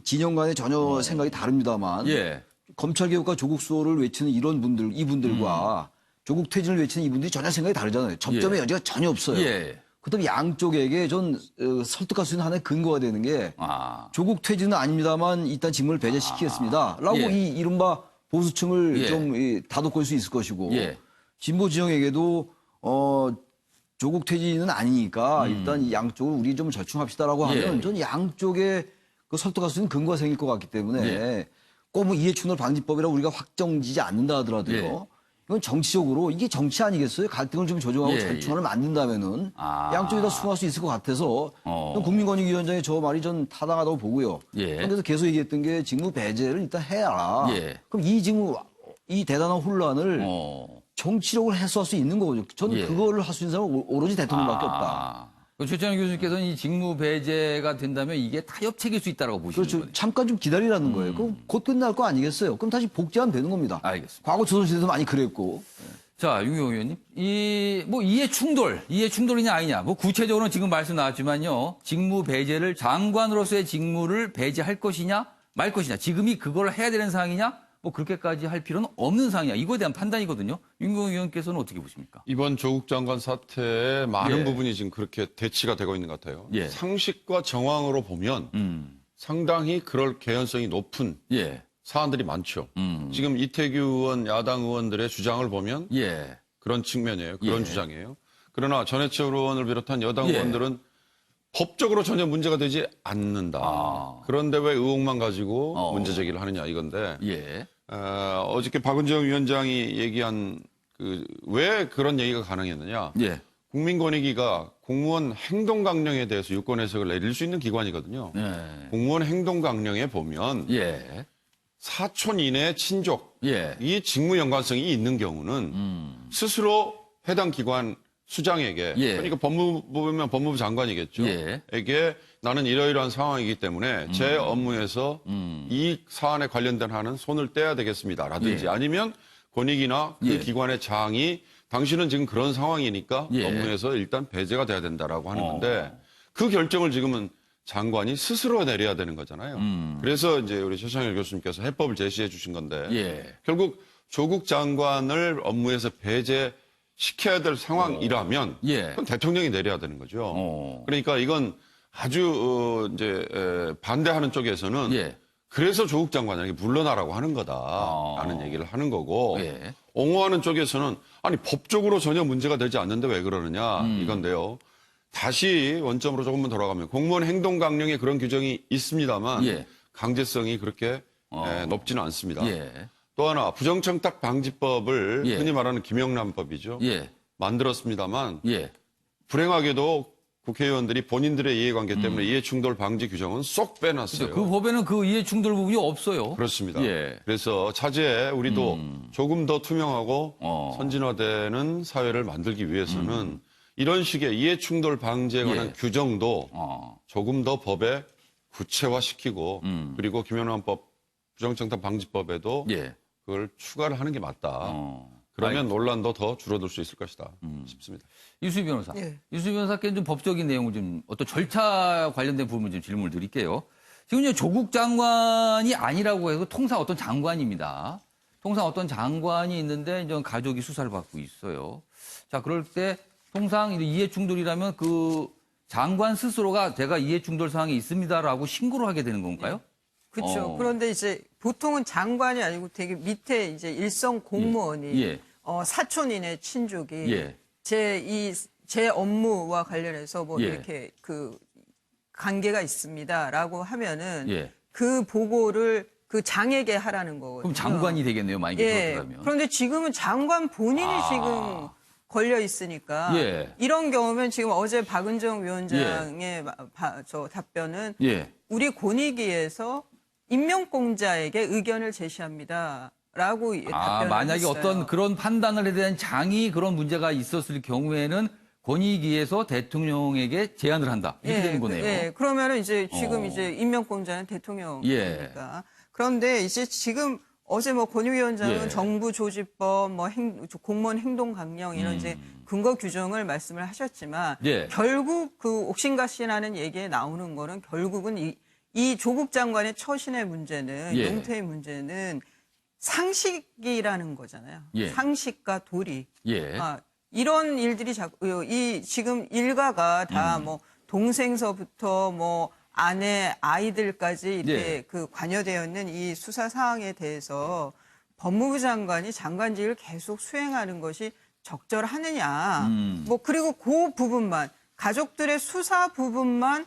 진영 간에 전혀 생각이 다릅니다만 예. 검찰 개혁과 조국 수호를 외치는 이분들과 조국 퇴진을 외치는 이분들이 전혀 생각이 다르잖아요. 접점의 여지가 전혀 없어요. 예. 그렇다면 양쪽에게 전 설득할 수 있는 하나의 근거가 되는 게 조국 퇴진은 아닙니다만 일단 직무를 배제시키겠습니다. 라고 예. 이 이른바 보수층을 예. 좀 다독거릴 수 있을 것이고 예. 진보 진영에게도 조국 퇴진은 아니니까 일단 이 양쪽을 우리 좀 절충합시다라고 하면 예. 전 양쪽에 그 설득할 수 있는 근거가 생길 것 같기 때문에 꼭 뭐 이해충돌 방지법이라고 우리가 확정지지 않는다 하더라도요. 예. 이건 정치적으로 이게 정치 아니겠어요? 갈등을 좀 조정하고 예, 절충안을 만든다면은 아. 양쪽이 다 수긍할 수 있을 것 같아서 국민권익위원장의 저 말이 전 타당하다고 보고요. 예. 그래서 계속 얘기했던 게 직무 배제를 일단 해라. 예. 그럼 이 대단한 혼란을 정치력을 해소할 수 있는 거거든요. 저는 예. 그거를 할 수 있는 사람은 오로지 대통령밖에 없다. 최창현 교수님께서는 이 직무 배제가 된다면 이게 타협책일 수 있다고 보시는 그렇죠. 거예요. 잠깐 좀 기다리라는 거예요. 그럼 곧 끝날 거 아니겠어요? 그럼 다시 복제하면 되는 겁니다. 알겠습니다. 과거 조선시대도 많이 그랬고. 자, 윤경호 의원님. 이해 충돌이냐 아니냐. 뭐 구체적으로는 지금 말씀 나왔지만요. 직무 배제를 장관으로서의 직무를 배제할 것이냐 말 것이냐. 지금이 그걸 해야 되는 상황이냐? 뭐 그렇게까지 할 필요는 없는 상황이냐. 이거에 대한 판단이거든요. 윤경호 의원께서는 어떻게 보십니까? 이번 조국 장관 사태의 많은 예. 부분이 지금 그렇게 대치가 되고 있는 것 같아요. 예. 상식과 정황으로 보면 상당히 그럴 개연성이 높은 예. 사안들이 많죠. 지금 이태규 의원, 야당 의원들의 주장을 보면 예. 그런 측면이에요. 그런 예. 주장이에요. 그러나 전해철 의원을 비롯한 여당 예. 의원들은 법적으로 전혀 문제가 되지 않는다. 그런데 왜 의혹만 가지고 문제 제기를 하느냐 이건데 예. 어저께 박은정 위원장이 얘기한 왜 그런 얘기가 가능했느냐. 예. 국민권익위가 공무원 행동강령에 대해서 유권 해석을 내릴 수 있는 기관이거든요. 예. 공무원 행동강령에 보면 예. 사촌 이내의 친족, 예. 이 직무 연관성이 있는 경우는 스스로 해당 기관 수장에게 예. 그러니까 법무부면 법무부 장관이겠죠. 예. 에게 나는 이러이러한 상황이기 때문에 제 업무에서 이 사안에 관련된 한은 손을 떼야 되겠습니다라든지 예. 아니면 권익이나 그 예. 기관의 장이 당신은 지금 그런 상황이니까 예. 업무에서 일단 배제가 돼야 된다라고 하는 건데 그 결정을 지금은 장관이 스스로 내려야 되는 거잖아요. 그래서 이제 우리 최창일 교수님께서 해법을 제시해 주신 건데 예. 결국 조국 장관을 업무에서 배제시켜야 될 상황이라면 예. 그건 대통령이 내려야 되는 거죠. 그러니까 이건 아주 이제 반대하는 쪽에서는 예. 그래서 조국 장관에게 물러나라고 하는 거다라는 얘기를 하는 거고 예. 옹호하는 쪽에서는 아니 법적으로 전혀 문제가 되지 않는데 왜 그러느냐 이건데요. 다시 원점으로 조금만 돌아가면 공무원 행동강령에 그런 규정이 있습니다만 예. 강제성이 그렇게 높지는 않습니다. 예. 또 하나 부정청탁 방지법을 예. 흔히 말하는 김영란법이죠. 예. 만들었습니다만 예. 불행하게도 국회의원들이 본인들의 이해관계 때문에 이해충돌 방지 규정은 쏙 빼놨어요. 그 법에는 그 이해 충돌 부분이 없어요. 그렇습니다. 예. 그래서 차제에 우리도 조금 더 투명하고 선진화되는 사회를 만들기 위해서는 이런 식의 이해충돌 방지에 관한 예. 규정도 조금 더 법에 구체화시키고 그리고 김영란법 부정청탁 방지법에도 예. 그걸 추가를 하는 게 맞다. 그러면 논란도 더 줄어들 수 있을 것이다 싶습니다. 유수희 변호사. 예. 유수희 변호사께 좀 법적인 내용을 좀 어떤 절차 관련된 부분 좀 질문을 드릴게요. 지금 조국 장관이 아니라고 해서 통상 어떤 장관입니다. 통상 어떤 장관이 있는데 이제 가족이 수사를 받고 있어요. 자, 그럴 때 통상 이해 충돌이라면 그 장관 스스로가 제가 이해 충돌 사항이 있습니다라고 신고를 하게 되는 건가요? 그렇죠. 그런데 이제 보통은 장관이 아니고 되게 밑에 이제 일선 공무원이 예. 사촌인의 친족이 예. 제 업무와 관련해서 뭐 예. 이렇게 그 관계가 있습니다라고 하면은 예. 그 보고를 그 장에게 하라는 거거든요. 그럼 장관이 되겠네요, 만약에 예. 그렇다면. 그런데 지금은 장관 본인이 지금 걸려 있으니까 예. 이런 경우면 지금 어제 박은정 위원장의 저 답변은 예. 우리 권익위에서 임명공자에게 의견을 제시합니다라고 답변을 만약에 했어요. 어떤 그런 판단을 해야 되는 장이 그런 문제가 있었을 경우에는 권익위에서 대통령에게 제안을 한다. 이렇게 되는 거네요. 예, 그러면은 이제 지금 이제 임명공자는 대통령이니까. 예. 그런데 이제 지금 어제 뭐 권익위원장은 예. 정부 조직법, 뭐 공무원 행동 강령 이런 이제 근거 규정을 말씀을 하셨지만 예. 결국 그 옥신각신하는 얘기에 나오는 거는 결국은 이 조국 장관의 처신의 문제는 예. 용태의 문제는 상식이라는 거잖아요. 예. 상식과 도리. 예. 이런 일들이 자꾸 지금 일가가 다 뭐 동생서부터 뭐 아내 아이들까지 이렇게 예. 그 관여되어 있는 이 수사 사항에 대해서 법무부 장관이 장관직을 계속 수행하는 것이 적절하느냐. 뭐 그리고 그 부분만 가족들의 수사 부분만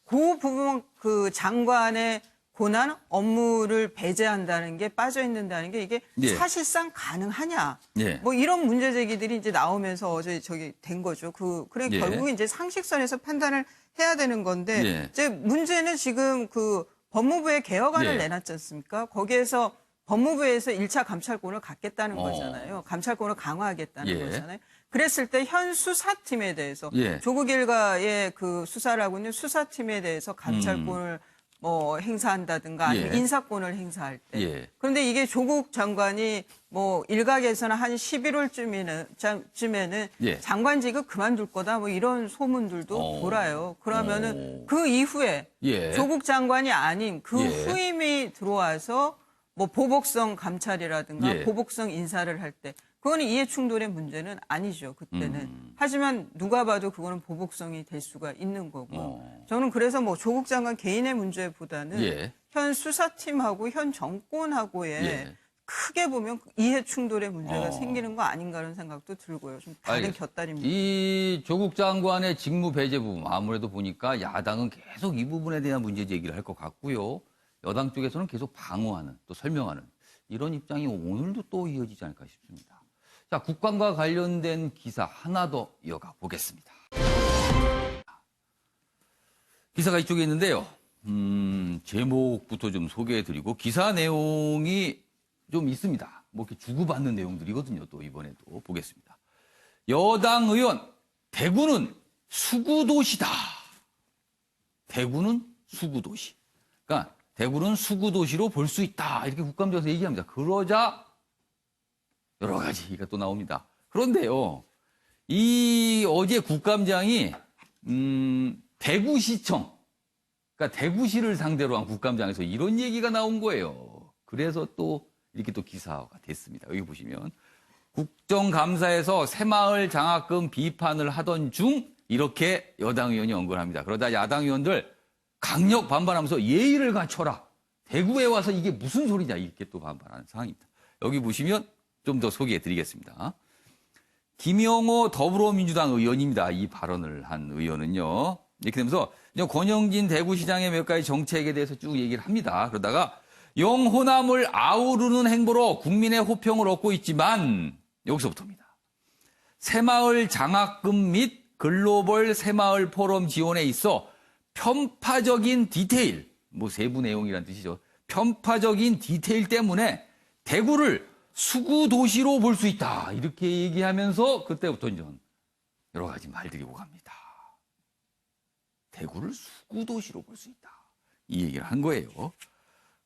그 부분 그 장관의 고난 업무를 배제한다는 게 빠져 있는다는 게 이게 예. 사실상 가능하냐. 예. 뭐 이런 문제 제기들이 이제 나오면서 어제 된 거죠. 그래 예. 결국에 이제 상식선에서 판단을 해야 되는 건데 예. 이제 문제는 지금 그 법무부의 개혁안을 예. 내놨지 않습니까? 거기에서 법무부에서 1차 감찰권을 갖겠다는 거잖아요. 감찰권을 강화하겠다는 예. 거잖아요. 그랬을 때 현 수사팀에 대해서 예. 조국 일가의 그 수사를 하고 있는 수사팀에 대해서 감찰권을 뭐 행사한다든가 아니면 예. 인사권을 행사할 때. 예. 그런데 이게 조국 장관이 뭐 일각에서는 한 11월쯤에는 예. 장관직을 그만둘 거다 뭐 이런 소문들도 돌아요. 그러면은 그 이후에 예. 조국 장관이 아닌 그 예. 후임이 들어와서 뭐 보복성 감찰이라든가 예. 보복성 인사를 할 때 그거는 이해 충돌의 문제는 아니죠. 그때는. 하지만 누가 봐도 그거는 보복성이 될 수가 있는 거고. 저는 그래서 뭐 조국 장관 개인의 문제보다는 예. 현 수사팀하고 현 정권하고의 예. 크게 보면 이해 충돌의 문제가 생기는 거 아닌가라는 생각도 들고요. 좀 다른 알겠습니다. 곁다리입니다. 이 조국 장관의 직무 배제 부분 아무래도 보니까 야당은 계속 이 부분에 대한 문제 제기를 할 것 같고요. 여당 쪽에서는 계속 방어하는 또 설명하는 이런 입장이 오늘도 또 이어지지 않을까 싶습니다. 자, 국방과 관련된 기사 하나 더 이어가 보겠습니다. 기사가 이쪽에 있는데요. 제목부터 좀 소개해드리고 기사 내용이 좀 있습니다. 뭐 이렇게 주고받는 내용들이거든요. 또 이번에도 보겠습니다. 여당 의원, 대구는 수구도시다. 대구는 수구도시. 그러니까 대구는 수구도시로 볼 수 있다. 이렇게 국감장에서 얘기합니다. 그러자 여러 가지가 또 나옵니다. 그런데요, 어제 국감장이 대구시청, 그러니까 대구시를 상대로 한 국감장에서 이런 얘기가 나온 거예요. 그래서 또 이렇게 또 기사가 됐습니다. 여기 보시면 국정감사에서 새마을 장학금 비판을 하던 중 이렇게 여당 의원이 언급합니다. 그러다 야당 의원들 강력 반발하면서 예의를 갖춰라. 대구에 와서 이게 무슨 소리냐 이렇게 또 반발하는 상황입니다. 여기 보시면 좀 더 소개해 드리겠습니다. 김영호 더불어민주당 의원입니다. 이 발언을 한 의원은요. 이렇게 되면서 권영진 대구시장의 몇 가지 정책에 대해서 쭉 얘기를 합니다. 그러다가 영호남을 아우르는 행보로 국민의 호평을 얻고 있지만 여기서부터입니다. 새마을 장학금 및 글로벌 새마을 포럼 지원에 있어 편파적인 디테일, 뭐 세부 내용이란 뜻이죠. 편파적인 디테일 때문에 대구를 수구 도시로 볼 수 있다. 이렇게 얘기하면서 그때부터 이제 여러 가지 말들이 오갑니다. 대구를 수구 도시로 볼 수 있다. 이 얘기를 한 거예요.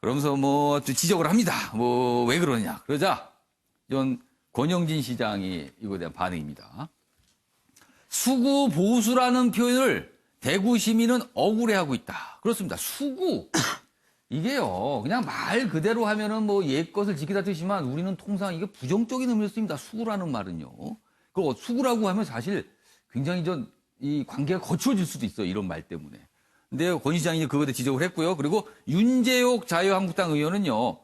그러면서 뭐 또 지적을 합니다. 뭐 왜 그러냐. 그러자 전 권영진 시장이 이거에 대한 반응입니다. 수구 보수라는 표현을 대구 시민은 억울해하고 있다. 그렇습니다. 수구. 이게요, 그냥 말 그대로 하면은 뭐 옛것을 지키다 뜻이지만 우리는 통상 이게 부정적인 의미로 쓰입니다. 수구라는 말은요. 그 수구라고 하면 사실 굉장히 이 관계가 거칠어질 수도 있어요. 이런 말 때문에. 근데 권 시장이 그거에 대해 지적을 했고요. 그리고 윤재옥 자유한국당 의원은요,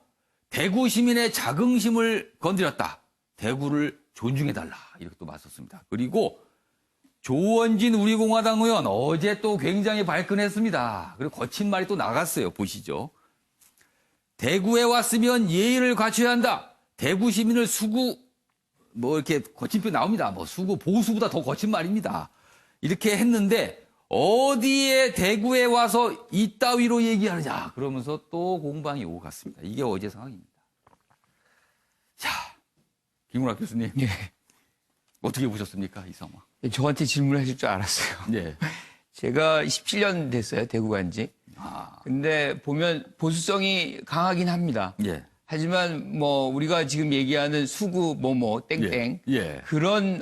대구 시민의 자긍심을 건드렸다. 대구를 존중해달라. 이렇게 또 맞섰습니다. 그리고 조원진 우리공화당 의원 어제 또 굉장히 발끈했습니다. 그리고 거친 말이 또 나갔어요. 보시죠. 대구에 왔으면 예의를 갖춰야 한다. 대구 시민을 수구, 뭐 이렇게 거친 표현 나옵니다. 뭐 수구, 보수보다 더 거친 말입니다. 이렇게 했는데 어디에 대구에 와서 이따위로 얘기하느냐. 그러면서 또 공방이 오고 갔습니다. 이게 어제 상황입니다. 자, 김문학 교수님. 예. 어떻게 보셨습니까? 이 상황. 저한테 질문하실 줄 알았어요. 네. 제가 17년 됐어요. 대구 간 지. 근데 보면 보수성이 강하긴 합니다. 예. 하지만 뭐 우리가 지금 얘기하는 수구 뭐뭐 땡땡 예. 그런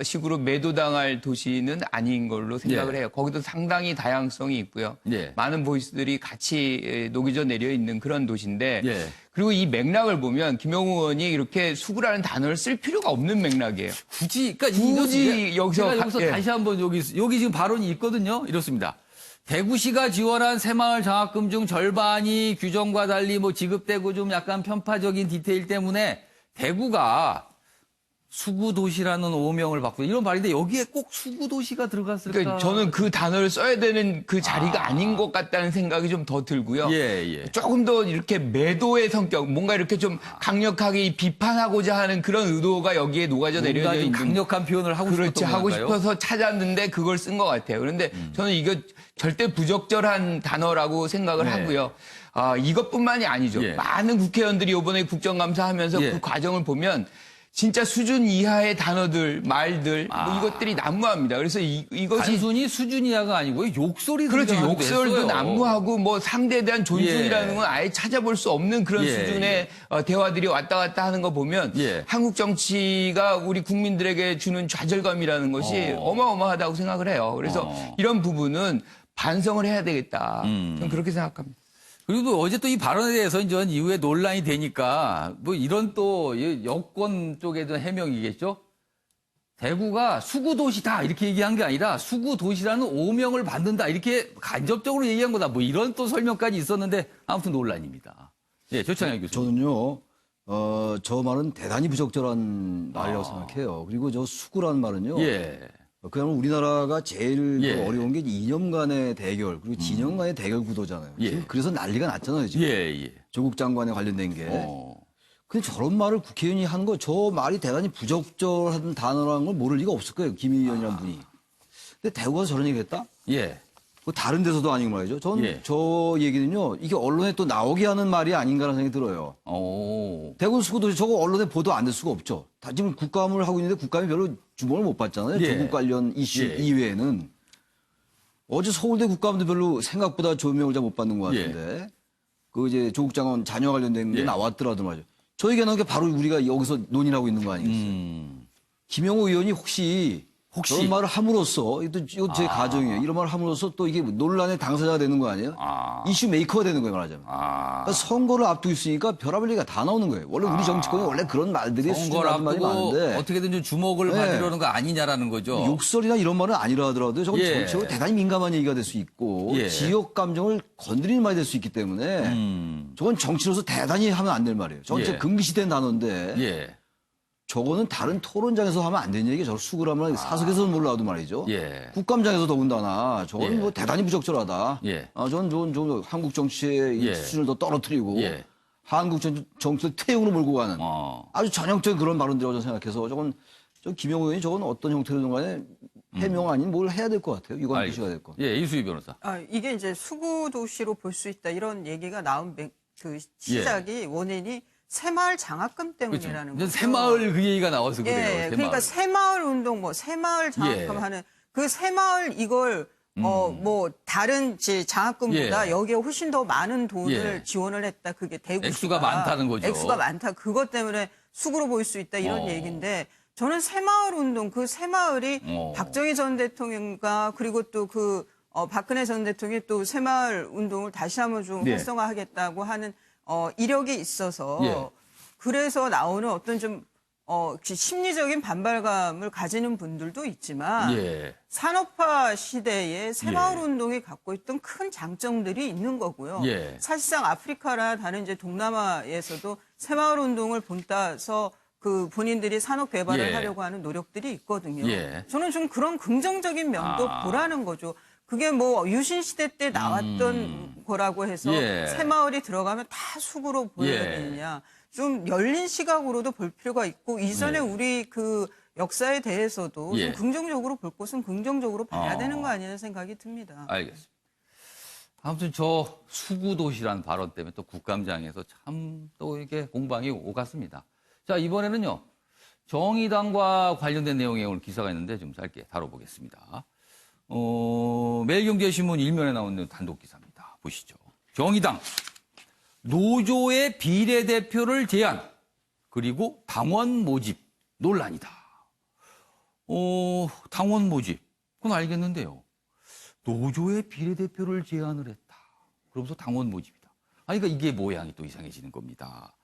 식으로 매도당할 도시는 아닌 걸로 생각을 예. 해요. 거기도 상당히 다양성이 있고요. 예. 많은 보이스들이 같이 녹여져 내려 있는 그런 도시인데 예. 그리고 이 맥락을 보면 김영우 의원이 이렇게 수구라는 단어를 쓸 필요가 없는 맥락이에요. 굳이 여기서 제가 여기서 예. 다시 한번 여기 지금 발언이 있거든요. 이렇습니다. 대구시가 지원한 새마을 장학금 중 절반이 규정과 달리 뭐 지급되고 좀 약간 편파적인 디테일 때문에 대구가 수구도시라는 오명을 받고 이런 말인데 여기에 꼭 수구도시가 들어갔을까? 그러니까 저는 그 단어를 써야 되는 그 자리가 아닌 것 같다는 생각이 좀 더 들고요. 조금 더 이렇게 매도의 성격, 뭔가 이렇게 좀 강력하게 비판하고자 하는 그런 의도가 여기에 녹아져 내려져 있는. 강력한 표현을 하고 싶었던 그렇지, 하고 건가요? 싶어서 찾았는데 그걸 쓴 것 같아요. 그런데 저는 이거 절대 부적절한 단어라고 생각을 하고요. 이것뿐만이 아니죠. 많은 국회의원들이 이번에 국정감사하면서 그 과정을 보면 진짜 수준 이하의 단어들, 말들, 뭐 이것들이 난무합니다. 그래서 이것이 단순히 수준 이하가 아니고 욕설이 그렇죠. 등장하기도 욕설도 했어요. 난무하고 뭐 상대에 대한 존중이라는 건 아예 찾아볼 수 없는 그런 수준의 대화들이 왔다 갔다 하는 거 보면 한국 정치가 우리 국민들에게 주는 좌절감이라는 것이 어마어마하다고 생각을 해요. 그래서 이런 부분은 반성을 해야 되겠다. 저는 그렇게 생각합니다. 그리고 또 어제 또 이 발언에 대해서 이제 이후에 논란이 되니까 뭐 이런 또 여권 쪽에 대한 해명이겠죠. 대구가 수구도시다 이렇게 얘기한 게 아니라 수구도시라는 오명을 받는다 이렇게 간접적으로 얘기한 거다. 뭐 이런 또 설명까지 있었는데 아무튼 논란입니다. 예, 조창현 교수님. 저는요, 저 말은 대단히 부적절한 말이라고 생각해요. 그리고 저 수구라는 말은요. 그야말로 우리나라가 제일 그 어려운 게 이념 간의 대결, 그리고 진영 간의 대결 구도잖아요. 지금 그래서 난리가 났잖아요, 지금. 조국 장관에 관련된 게. 근데 저런 말을 국회의원이 하는 거, 저 말이 대단히 부적절한 단어라는 걸 모를 리가 없을 거예요, 김 의원이라는 분이. 근데 대구가 저런 얘기 했다? 다른 데서도 아니고 말이죠. 저 얘기는요, 이게 언론에 또 나오게 하는 말이 아닌가라는 생각이 들어요. 대구 수구도시 저거 언론에 보도 안 될 수가 없죠. 다 지금 국감을 하고 있는데 국감이 별로 주목을 못 받잖아요. 조국 관련 이슈 이외에는. 어제 서울대 국감도 별로 생각보다 조명을 잘 못 받는 것 같은데. 그 이제 조국 장관 자녀 관련된 게 나왔더라도 말이죠. 저 얘기하는 게 바로 우리가 여기서 논의하고 있는 거 아니겠어요? 김영호 의원이 혹시 그런 말을 함으로써, 이거 제 가정이에요. 이런 말을 함으로써 또 이게 논란의 당사자가 되는 거 아니에요? 이슈 메이커가 되는 거예요, 말하자면. 그러니까 선거를 앞두고 있으니까 별의별 얘기가 다 나오는 거예요. 원래 우리 정치권에 원래 그런 말들이 선거를 수준 말이 앞두고 많은데. 어떻게든 좀 주목을 받으려는 거 아니냐라는 거죠. 욕설이나 이런 말은 아니라 하더라도 저건 정치적으로 대단히 민감한 얘기가 될 수 있고 지역 감정을 건드리는 말이 될 수 있기 때문에 저건 정치로서 대단히 하면 안 될 말이에요. 저건 진짜 금기시된 단어인데 저거는 다른 토론장에서 하면 안 되는 얘기. 저를 수구라면 사석에서는 몰라도 말이죠. 국감장에서 더군다나 저건 뭐 대단히 부적절하다. 저는 한국 정치의 수준을 더 떨어뜨리고 한국 정치를 태용으로 몰고 가는 아주 전형적인 그런 발언들이라고 저는 생각해서 저건 김영호 의원이 저건 어떤 형태로든 간에 해명 아닌 뭘 해야 될 것 같아요. 유관 표시가 될 것. 이수희 변호사. 이게 이제 수구도시로 볼 수 있다 이런 얘기가 나온 그 시작이 원인이 새마을 장학금 때문이라는 거죠. 새마을 그 얘기가 나와서 그래요. 새마을. 그러니까 새마을 운동, 뭐 새마을 장학금 하는 그 새마을 이걸 뭐 다른 장학금보다 여기에 훨씬 더 많은 돈을 지원을 했다. 그게 대구시가 액수가 많다는 거죠. 액수가 많다. 그것 때문에 수구로 보일 수 있다 이런 얘기인데 저는 새마을 운동 그 새마을이 박정희 전 대통령과 그리고 또 그 박근혜 전 대통령이 또 새마을 운동을 다시 한번 좀 활성화하겠다고 하는 이력이 있어서 그래서 나오는 어떤 좀 심리적인 반발감을 가지는 분들도 있지만 산업화 시대에 새마을 운동이 갖고 있던 큰 장점들이 있는 거고요. 사실상 아프리카나 다른 이제 동남아에서도 새마을 운동을 본따서 그 본인들이 산업 개발을 하려고 하는 노력들이 있거든요. 저는 좀 그런 긍정적인 면도 보라는 거죠. 그게 뭐 유신 시대 때 나왔던 거라고 해서 새마을이 들어가면 다 수구로 보여야 되느냐. 좀 열린 시각으로도 볼 필요가 있고 이전에 우리 그 역사에 대해서도 좀 긍정적으로 볼 것은 긍정적으로 봐야 되는 거 아니냐는 생각이 듭니다. 알겠습니다. 아무튼 저 수구도시라는 발언 때문에 또 국감장에서 참 또 이게 공방이 오갔습니다. 자, 이번에는요. 정의당과 관련된 내용의 오늘 기사가 있는데 좀 짧게 다뤄보겠습니다. 매일경제신문 1면에 나오는 단독 기사입니다. 보시죠. 정의당 노조의 비례대표를 제안 그리고 당원 모집 논란이다. 당원 모집 그건 알겠는데요. 노조의 비례대표를 제안을 했다. 그러면서 당원 모집이다. 그러니까 이게 모양이 또 이상해지는 겁니다.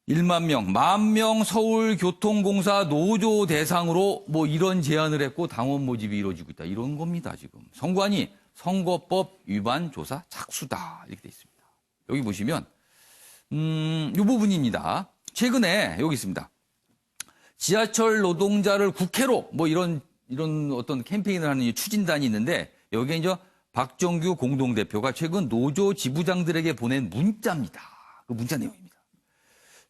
1만 명, 10,000명 서울교통공사 노조 대상으로 뭐 이런 제안을 했고 당원 모집이 이루어지고 있다. 이런 겁니다, 지금. 선관위 선거법 위반 조사 착수다. 이렇게 돼 있습니다. 여기 보시면, 이 부분입니다. 최근에 여기 있습니다. 지하철 노동자를 국회로 뭐 이런 어떤 캠페인을 하는 이 추진단이 있는데 여기에 이제 박정규 공동대표가 최근 노조 지부장들에게 보낸 문자입니다. 그 문자 내용입니다.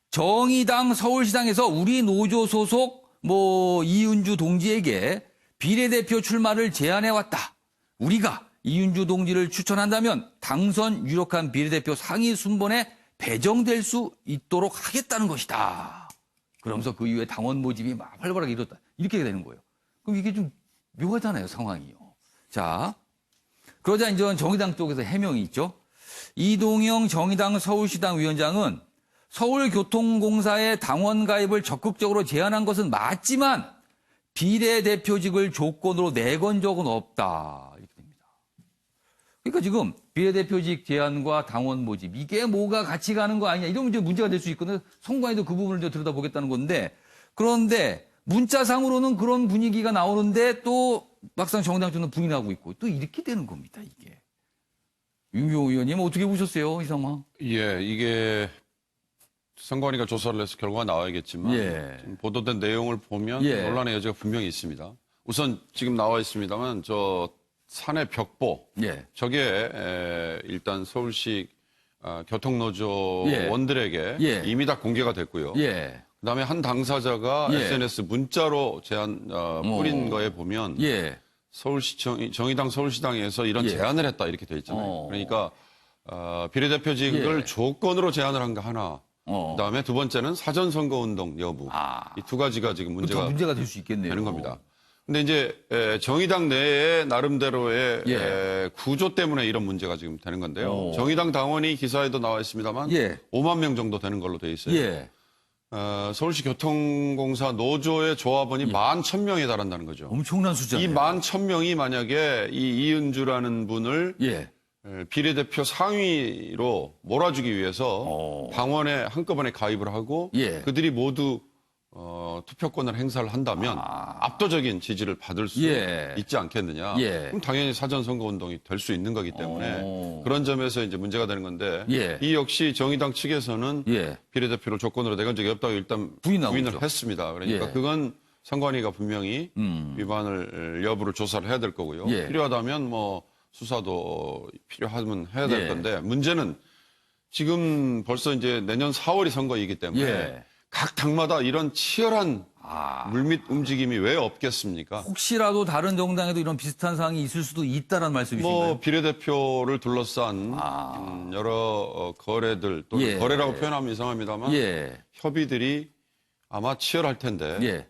정의당 서울시당에서 우리 노조 소속 이은주 동지에게 비례대표 출마를 제안해왔다. 우리가 이은주 동지를 추천한다면 당선 유력한 비례대표 상위 순번에 배정될 수 있도록 하겠다는 것이다. 그러면서 그 이후에 당원 모집이 막 활발하게 이뤘다. 이렇게 되는 거예요. 그럼 이게 좀 묘하잖아요, 상황이요. 자, 그러자 이제 정의당 쪽에서 해명이 있죠. 이동영 정의당 서울시당 위원장은 서울교통공사의 당원 가입을 적극적으로 제안한 것은 맞지만 비례대표직을 조건으로 내건 적은 없다. 이렇게 됩니다. 그러니까 지금 비례대표직 제안과 당원 모집 이게 뭐가 같이 가는 거 아니냐 이런 문제가 될 수 있거든요. 선관위도 그 부분을 들여다보겠다는 건데 그런데 문자상으로는 그런 분위기가 나오는데 또 막상 정당 쪽은 부인하고 있고 또 이렇게 되는 겁니다. 이게. 윤경호 의원님 어떻게 보셨어요? 이 상황. 예, 이게 선관위가 조사를 해서 결과가 나와야겠지만 지금보도된 내용을 보면 논란의 여지가 분명히 있습니다. 우선 지금 나와 있습니다만 저 산의 벽보 저게 일단 서울시 교통노조 원들에게 이미 다 공개가 됐고요. 그다음에 한 당사자가 SNS 문자로 제안 뿌린 거에 보면 서울시 정의당 서울시당에서 이런 제안을 했다 이렇게 돼 있잖아요. 그러니까 비례대표직을 조건으로 제안을 한 거 하나. 그다음에 두 번째는 사전선거운동 여부. 이 두 가지가 지금 문제가 될 수 있겠네요. 되는 겁니다. 근데 이제 정의당 내에 나름대로의 구조 때문에 이런 문제가 지금 되는 건데요. 정의당 당원이 기사에도 나와 있습니다만 5만 명 정도 되는 걸로 돼 있어요. 서울시 교통공사 노조의 조합원이 11,000명에 달한다는 거죠. 엄청난 숫자네요. 이 11,000명이 만약에 이 이은주라는 분을 비례대표 상위로 몰아주기 위해서 당원에 한꺼번에 가입을 하고 그들이 모두 투표권을 행사를 한다면 압도적인 지지를 받을 수 있지 않겠느냐. 그럼 당연히 사전선거운동이 될 수 있는 거기 때문에 그런 점에서 이제 문제가 되는 건데 이 역시 정의당 측에서는 비례대표를 조건으로 내건 적이 없다고 일단 부인을 했습니다. 그러니까 그건 선관위가 분명히 위반을 여부를 조사를 해야 될 거고요. 필요하다면 수사도 필요하면 해야 될 건데 문제는 지금 벌써 이제 내년 4월이 선거이기 때문에 각 당마다 이런 치열한 물밑 움직임이 왜 없겠습니까? 혹시라도 다른 정당에도 이런 비슷한 사항이 있을 수도 있다는 말씀이신가요? 비례대표를 둘러싼 여러 거래들 또는 거래라고 표현하면 이상합니다만 협의들이 아마 치열할 텐데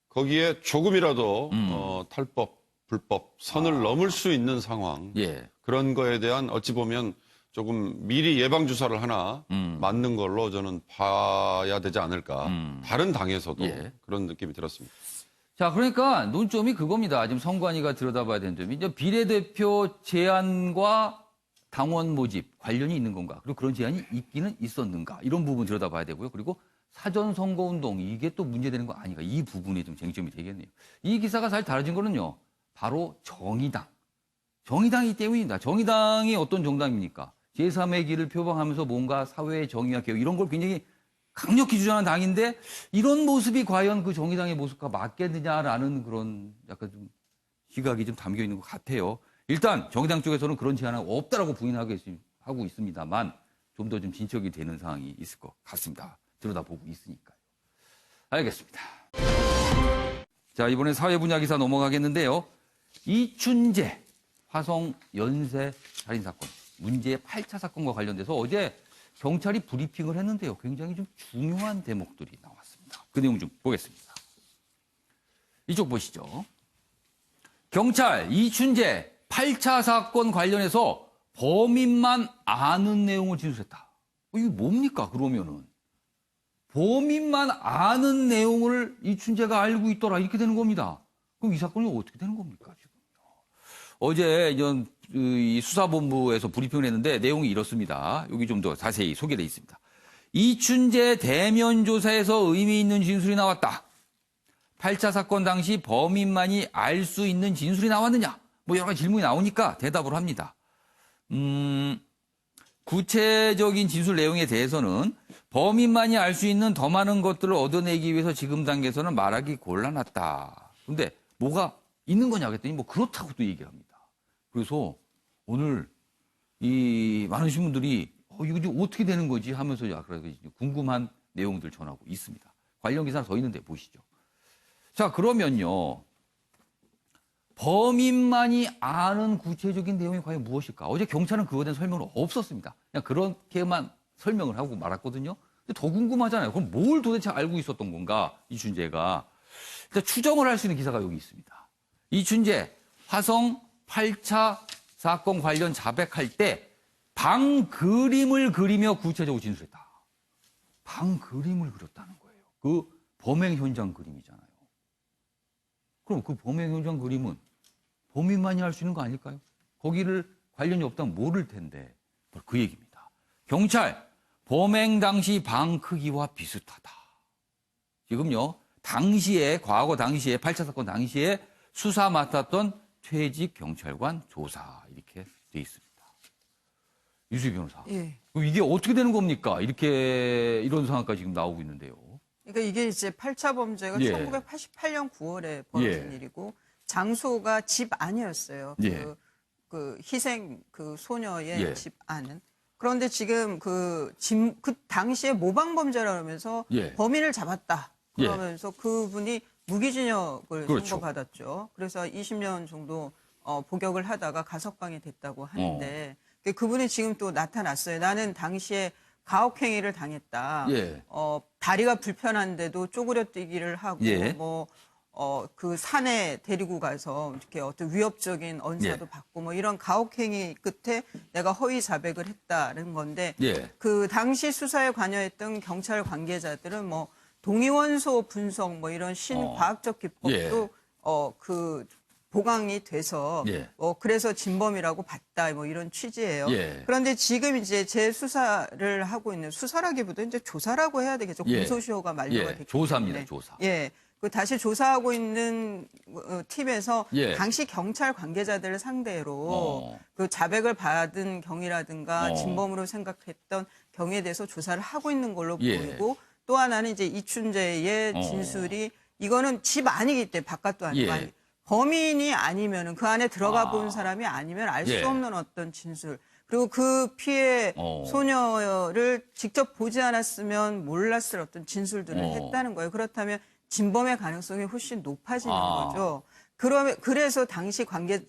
거기에 조금이라도 탈법 불법 선을 넘을 수 있는 상황 그런 거에 대한 어찌 보면 조금 미리 예방 주사를 하나 맞는 걸로 저는 봐야 되지 않을까. 다른 당에서도 그런 느낌이 들었습니다. 자, 그러니까 논점이 그겁니다. 지금 선관위가 들여다봐야 되는 점이 이제 비례대표 제안과 당원 모집 관련이 있는 건가? 그리고 그런 제안이 있기는 있었는가? 이런 부분 들여다봐야 되고요. 그리고 사전 선거운동 이게 또 문제되는 거 아닌가? 이 부분이 좀 쟁점이 되겠네요. 이 기사가 사실 다뤄진 거는요. 바로 정의당. 정의당이기 때문입니다. 정의당이 어떤 정당입니까? 제3의 길을 표방하면서 뭔가 사회의 정의와 개혁 이런 걸 굉장히 강력히 주장하는 당인데 이런 모습이 과연 그 정의당의 모습과 맞겠느냐라는 그런 약간 좀 시각이 좀 담겨 있는 것 같아요. 일단 정의당 쪽에서는 그런 제안은 없다라고 부인하고 있습니다만 좀 더 좀 진척이 되는 상황이 있을 것 같습니다. 들여다보고 있으니까요. 알겠습니다. 자, 이번에 사회 분야 기사 넘어가겠는데요. 이춘재 화성 연쇄 살인 사건 문제의 8차 사건과 관련돼서 어제 경찰이 브리핑을 했는데요. 굉장히 좀 중요한 대목들이 나왔습니다. 그 내용 좀 보겠습니다. 이쪽 보시죠. 경찰 이춘재 8차 사건 관련해서 범인만 아는 내용을 진술했다. 이게 뭡니까 그러면은. 범인만 아는 내용을 이춘재가 알고 있더라 이렇게 되는 겁니다. 그럼 이 사건이 어떻게 되는 겁니까 지금? 어제 이 수사본부에서 브리핑을 했는데 내용이 이렇습니다. 여기 좀 더 자세히 소개되어 있습니다. 이춘재 대면 조사에서 의미 있는 진술이 나왔다. 8차 사건 당시 범인만이 알 수 있는 진술이 나왔느냐? 여러 가지 질문이 나오니까 대답을 합니다. 구체적인 진술 내용에 대해서는 범인만이 알 수 있는 더 많은 것들을 얻어내기 위해서 지금 단계에서는 말하기 곤란하다. 근데 뭐가 있는 거냐 그랬더니 뭐 그렇다고 또 얘기를 합니다. 그래서 오늘 이 많으신 분들이 이거 지금 어떻게 되는 거지 하면서 궁금한 내용들 전하고 있습니다. 관련 기사 더 있는데 보시죠. 자, 그러면요. 범인만이 아는 구체적인 내용이 과연 무엇일까? 어제 경찰은 그거에 대한 설명은 없었습니다. 그냥 그렇게만 설명을 하고 말았거든요. 근데 더 궁금하잖아요. 그럼 뭘 도대체 알고 있었던 건가? 이춘재가. 일단 추정을 할 수 있는 기사가 여기 있습니다. 이춘재, 화성 8차 사건 관련 자백할 때 방 그림을 그리며 구체적으로 진술했다. 방 그림을 그렸다는 거예요. 그 범행 현장 그림이잖아요. 그럼 그 범행 현장 그림은 범인만이 할 수 있는 거 아닐까요? 거기를 관련이 없다면 모를 텐데. 그 얘기입니다. 경찰, 범행 당시 방 크기와 비슷하다. 지금요, 과거 당시에, 8차 사건 당시에 수사 맡았던 퇴직 경찰관 조사, 이렇게 돼 있습니다. 유수희 변호사. 예. 그럼 이게 어떻게 되는 겁니까? 이런 상황까지 지금 나오고 있는데요. 그러니까 이게 이제 8차 범죄가 예. 1988년 9월에 벌어진 예. 일이고, 장소가 집 안이었어요. 예. 그 희생 그 소녀의 예. 집 안은. 그런데 지금 그 당시에 모방범죄라 그러면서 예. 범인을 잡았다. 그러면서 그분이 무기징역을 그렇죠. 선고받았죠. 그래서 20년 정도 복역을 하다가 가석방이 됐다고 하는데 그분이 지금 또 나타났어요. 나는 당시에 가혹행위를 당했다. 예. 다리가 불편한데도 쪼그려뛰기를 하고 예. 그 산에 데리고 가서 이렇게 어떤 위협적인 언사도 예. 받고 뭐 이런 가혹행위 끝에 내가 허위 자백을 했다는 건데 예. 그 당시 수사에 관여했던 경찰 관계자들은 뭐 동위원소 분석 뭐 이런 신과학적 기법도 그 보강이 돼서 예. 그래서 진범이라고 봤다 뭐 이런 취지예요. 예. 그런데 지금 이제 재수사를 하고 있는 수사라기보다 이제 조사라고 해야 되겠죠. 예. 공소시효가 만료가 예. 됐기 조사입니다. 때문에. 조사. 예. 그 다시 조사하고 있는 팀에서 예. 당시 경찰 관계자들을 상대로 그 자백을 받은 경위라든가 진범으로 생각했던 경위에 대해서 조사를 하고 있는 걸로 예. 보이고 또 하나는 이제 이춘재의 진술이 이거는 집 아니기 때문에 바깥도 아니고 예. 범인이 아니면은 그 안에 들어가 본 사람이 아니면 알 수 예. 없는 어떤 진술. 그리고 그 피해 소녀를 직접 보지 않았으면 몰랐을 어떤 진술들을 했다는 거예요. 그렇다면 진범의 가능성이 훨씬 높아지는 거죠. 그래서 당시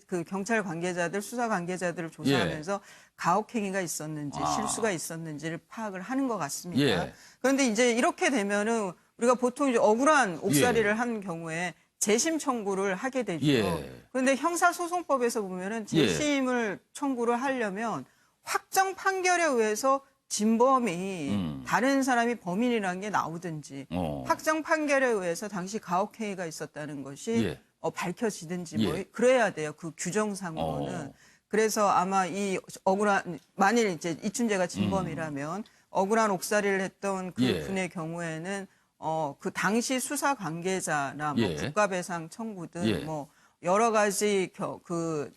그 경찰 관계자들, 수사 관계자들을 조사하면서 가혹행위가 있었는지 실수가 있었는지를 파악을 하는 것 같습니다. 예. 그런데 이제 이렇게 되면은 우리가 보통 이제 억울한 옥살이를 한 경우에 재심 청구를 하게 되죠. 그런데 형사소송법에서 보면은 재심을 청구를 하려면 확정 판결에 의해서 진범이 다른 사람이 범인이라는 게 나오든지 확정 판결에 의해서 당시 가혹행위가 있었다는 것이 밝혀지든지 뭐 그래야 돼요. 그 규정상으로는. 그래서 아마 이 만일 이제 이춘재가 진범이라면 억울한 옥살이를 했던 그 분의 경우에는 그 당시 수사 관계자나 뭐 국가배상 청구든 뭐 여러 가지 그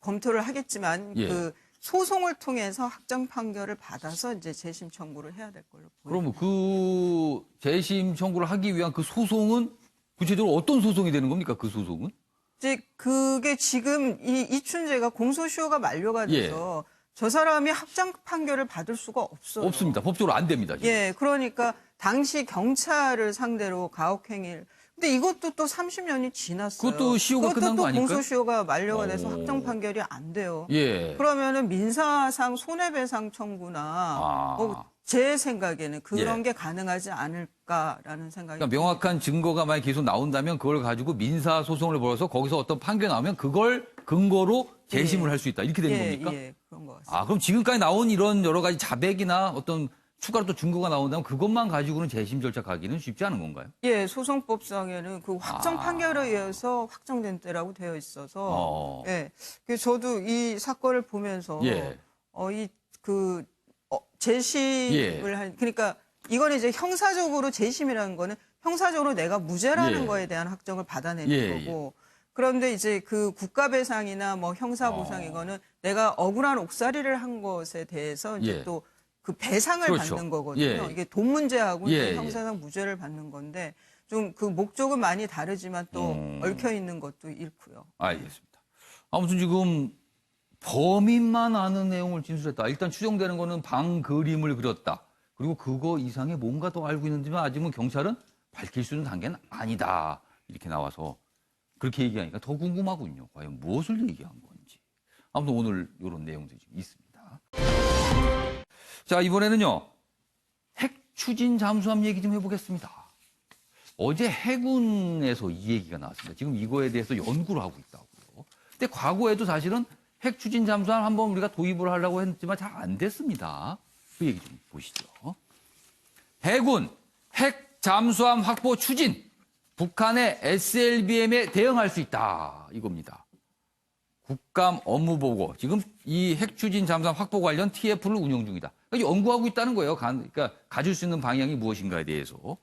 검토를 하겠지만 그 소송을 통해서 확정 판결을 받아서 이제 재심 청구를 해야 될 걸로 보입니다. 그러면 그 재심 청구를 하기 위한 그 소송은 구체적으로 어떤 소송이 되는 겁니까? 그 소송은? 이제 그게 지금 이춘재가 공소시효가 만료가 돼서 저 사람이 확정 판결을 받을 수가 없어요. 없습니다. 법적으로 안 됩니다. 지금. 예, 그러니까 당시 경찰을 상대로 가혹행위를. 근데 이것도 또 30년이 지났어요. 그것도 시효가 끝난 거 아닐까요? 공소시효가 만료가 돼서 확정 판결이 안 돼요. 예. 그러면은 민사상 손해배상 청구나 제 생각에는 그런 게 가능하지 않을까라는 생각이. 그러니까 명확한 증거가 만약 계속 나온다면 그걸 가지고 민사 소송을 벌여서 거기서 어떤 판결이 나오면 그걸 근거로 재심을 할 수 있다. 이렇게 되는 겁니까? 예, 그런 것 같습니다. 그럼 지금까지 나온 이런 여러 가지 자백이나 어떤 추가로 또 증거가 나온다면 그것만 가지고는 재심 절차 가기는 쉽지 않은 건가요? 예, 소송법상에는 그 확정 판결에 의해서 확정된 때라고 되어 있어서 예, 그래서 저도 이 사건을 보면서 재심을 그러니까 이거는 이제 형사적으로 재심이라는 거는 형사적으로 내가 무죄라는 거에 대한 확정을 받아내는 거고 그런데 이제 그 국가배상이나 뭐 형사보상 이거는 내가 억울한 옥살이를 한 것에 대해서 이제 예. 또 그 배상을 그렇죠. 받는 거거든요. 예. 이게 돈 문제하고 예, 예. 형사상 무죄를 받는 건데 좀 그 목적은 많이 다르지만 또 얽혀 있는 것도 있고요. 알겠습니다. 아무튼 지금 범인만 아는 내용을 진술했다. 일단 추정되는 거는 방 그림을 그렸다. 그리고 그거 이상의 뭔가 더 알고 있는지만 아직은 경찰은 밝힐 수 있는 단계는 아니다. 이렇게 나와서 그렇게 얘기하니까 더 궁금하군요. 과연 무엇을 얘기한 건지. 아무튼 오늘 이런 내용들이 좀 있습니다. 자, 이번에는요. 핵 추진 잠수함 얘기 좀 해보겠습니다. 어제 해군에서 이 얘기가 나왔습니다. 지금 이거에 대해서 연구를 하고 있다고요. 근데 과거에도 사실은 핵 추진 잠수함 한번 우리가 도입을 하려고 했지만 잘 안 됐습니다. 그 얘기 좀 보시죠. 해군 핵 잠수함 확보 추진. 북한의 SLBM에 대응할 수 있다. 이겁니다. 국감 업무 보고. 지금 이 핵 추진 잠수함 확보 관련 TF를 운영 중이다. 그러니까 연구하고 있다는 거예요. 그러니까 가질 수 있는 방향이 무엇인가에 대해서.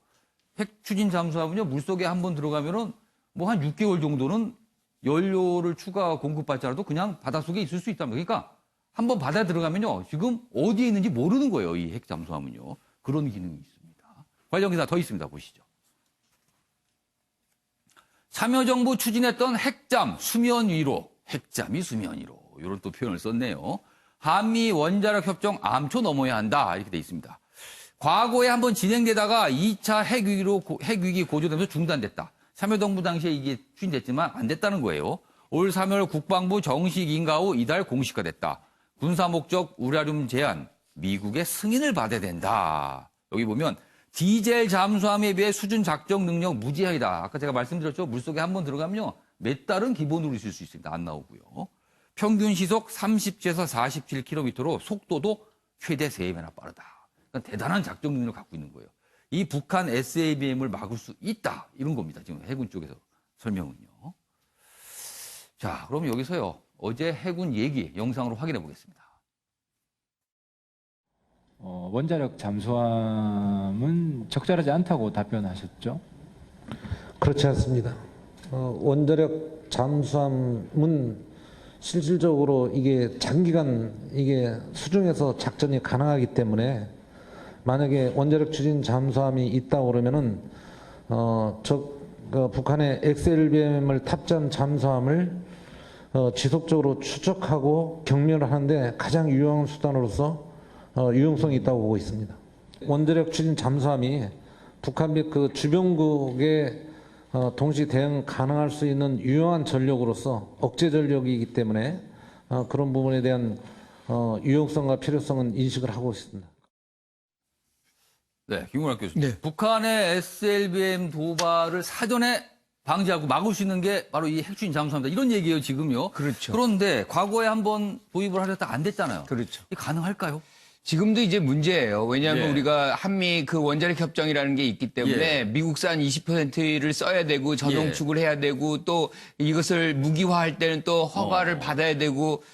핵 추진 잠수함은요, 물속에 한번 들어가면은 뭐 한 6개월 정도는 연료를 추가 공급받지 않아도 그냥 바닷속에 있을 수 있답니다. 그러니까 한번 바다에 들어가면요, 지금 어디에 있는지 모르는 거예요. 이 핵 잠수함은요. 그런 기능이 있습니다. 관련 기사 더 있습니다. 보시죠. 참여정부 추진했던 핵잠 수면 위로, 핵잠이 수면 위로 이런 또 표현을 썼네요. 한미 원자력 협정 암초 넘어야 한다 이렇게 돼 있습니다. 과거에 한번 진행되다가 2차 핵위기 고조되면서 중단됐다. 참여정부 당시에 이게 추진됐지만 안 됐다는 거예요. 올 3월 국방부 정식 인가 후 이달 공식화됐다. 군사 목적 우라늄 제한, 미국의 승인을 받아야 된다. 여기 보면 디젤 잠수함에 비해 수준 작전 능력 무제한이다. 아까 제가 말씀드렸죠. 물속에 한번 들어가면요. 몇 달은 기본으로 있을 수 있습니다. 안 나오고요. 평균 시속 37에서 47km로 속도도 최대 3배나 빠르다. 그러니까 대단한 작전 능력을 갖고 있는 거예요. 이 북한 SABM을 막을 수 있다. 이런 겁니다. 지금 해군 쪽에서 설명은요. 자, 그럼 여기서요. 어제 해군 얘기 영상으로 확인해 보겠습니다. 원자력 잠수함은 적절하지 않다고 답변하셨죠? 그렇지 않습니다. 원자력 잠수함은 실질적으로 이게 장기간 이게 수중에서 작전이 가능하기 때문에 만약에 원자력 추진 잠수함이 있다고 그러면은 북한의 XLBM을 탑재한 잠수함을 지속적으로 추적하고 경멸을 하는데 가장 유용한 수단으로서 유용성이 있다고 보고 있습니다. 원자력 추진 잠수함이 북한 및 그 주변국에 동시 대응 가능할 수 있는 유용한 전력으로서 억제 전력이기 때문에 그런 부분에 대한 유용성과 필요성은 인식을 하고 있습니다. 네, 김건학 교수님. 네. 북한의 SLBM 도발을 사전에 방지하고 막을 수 있는 게 바로 이 핵추진 잠수함이다. 이런 얘기예요, 지금요. 그렇죠. 그런데 과거에 한번 도입을 하려다 안 됐잖아요. 그렇죠. 이게 가능할까요? 지금도 이제 문제예요. 왜냐하면 예. 우리가 한미 그 원자력 협정이라는 게 있기 때문에 예. 미국산 20%를 써야 되고 저농축을 해야 되고 또 이것을 무기화할 때는 또 허가를 받아야 되고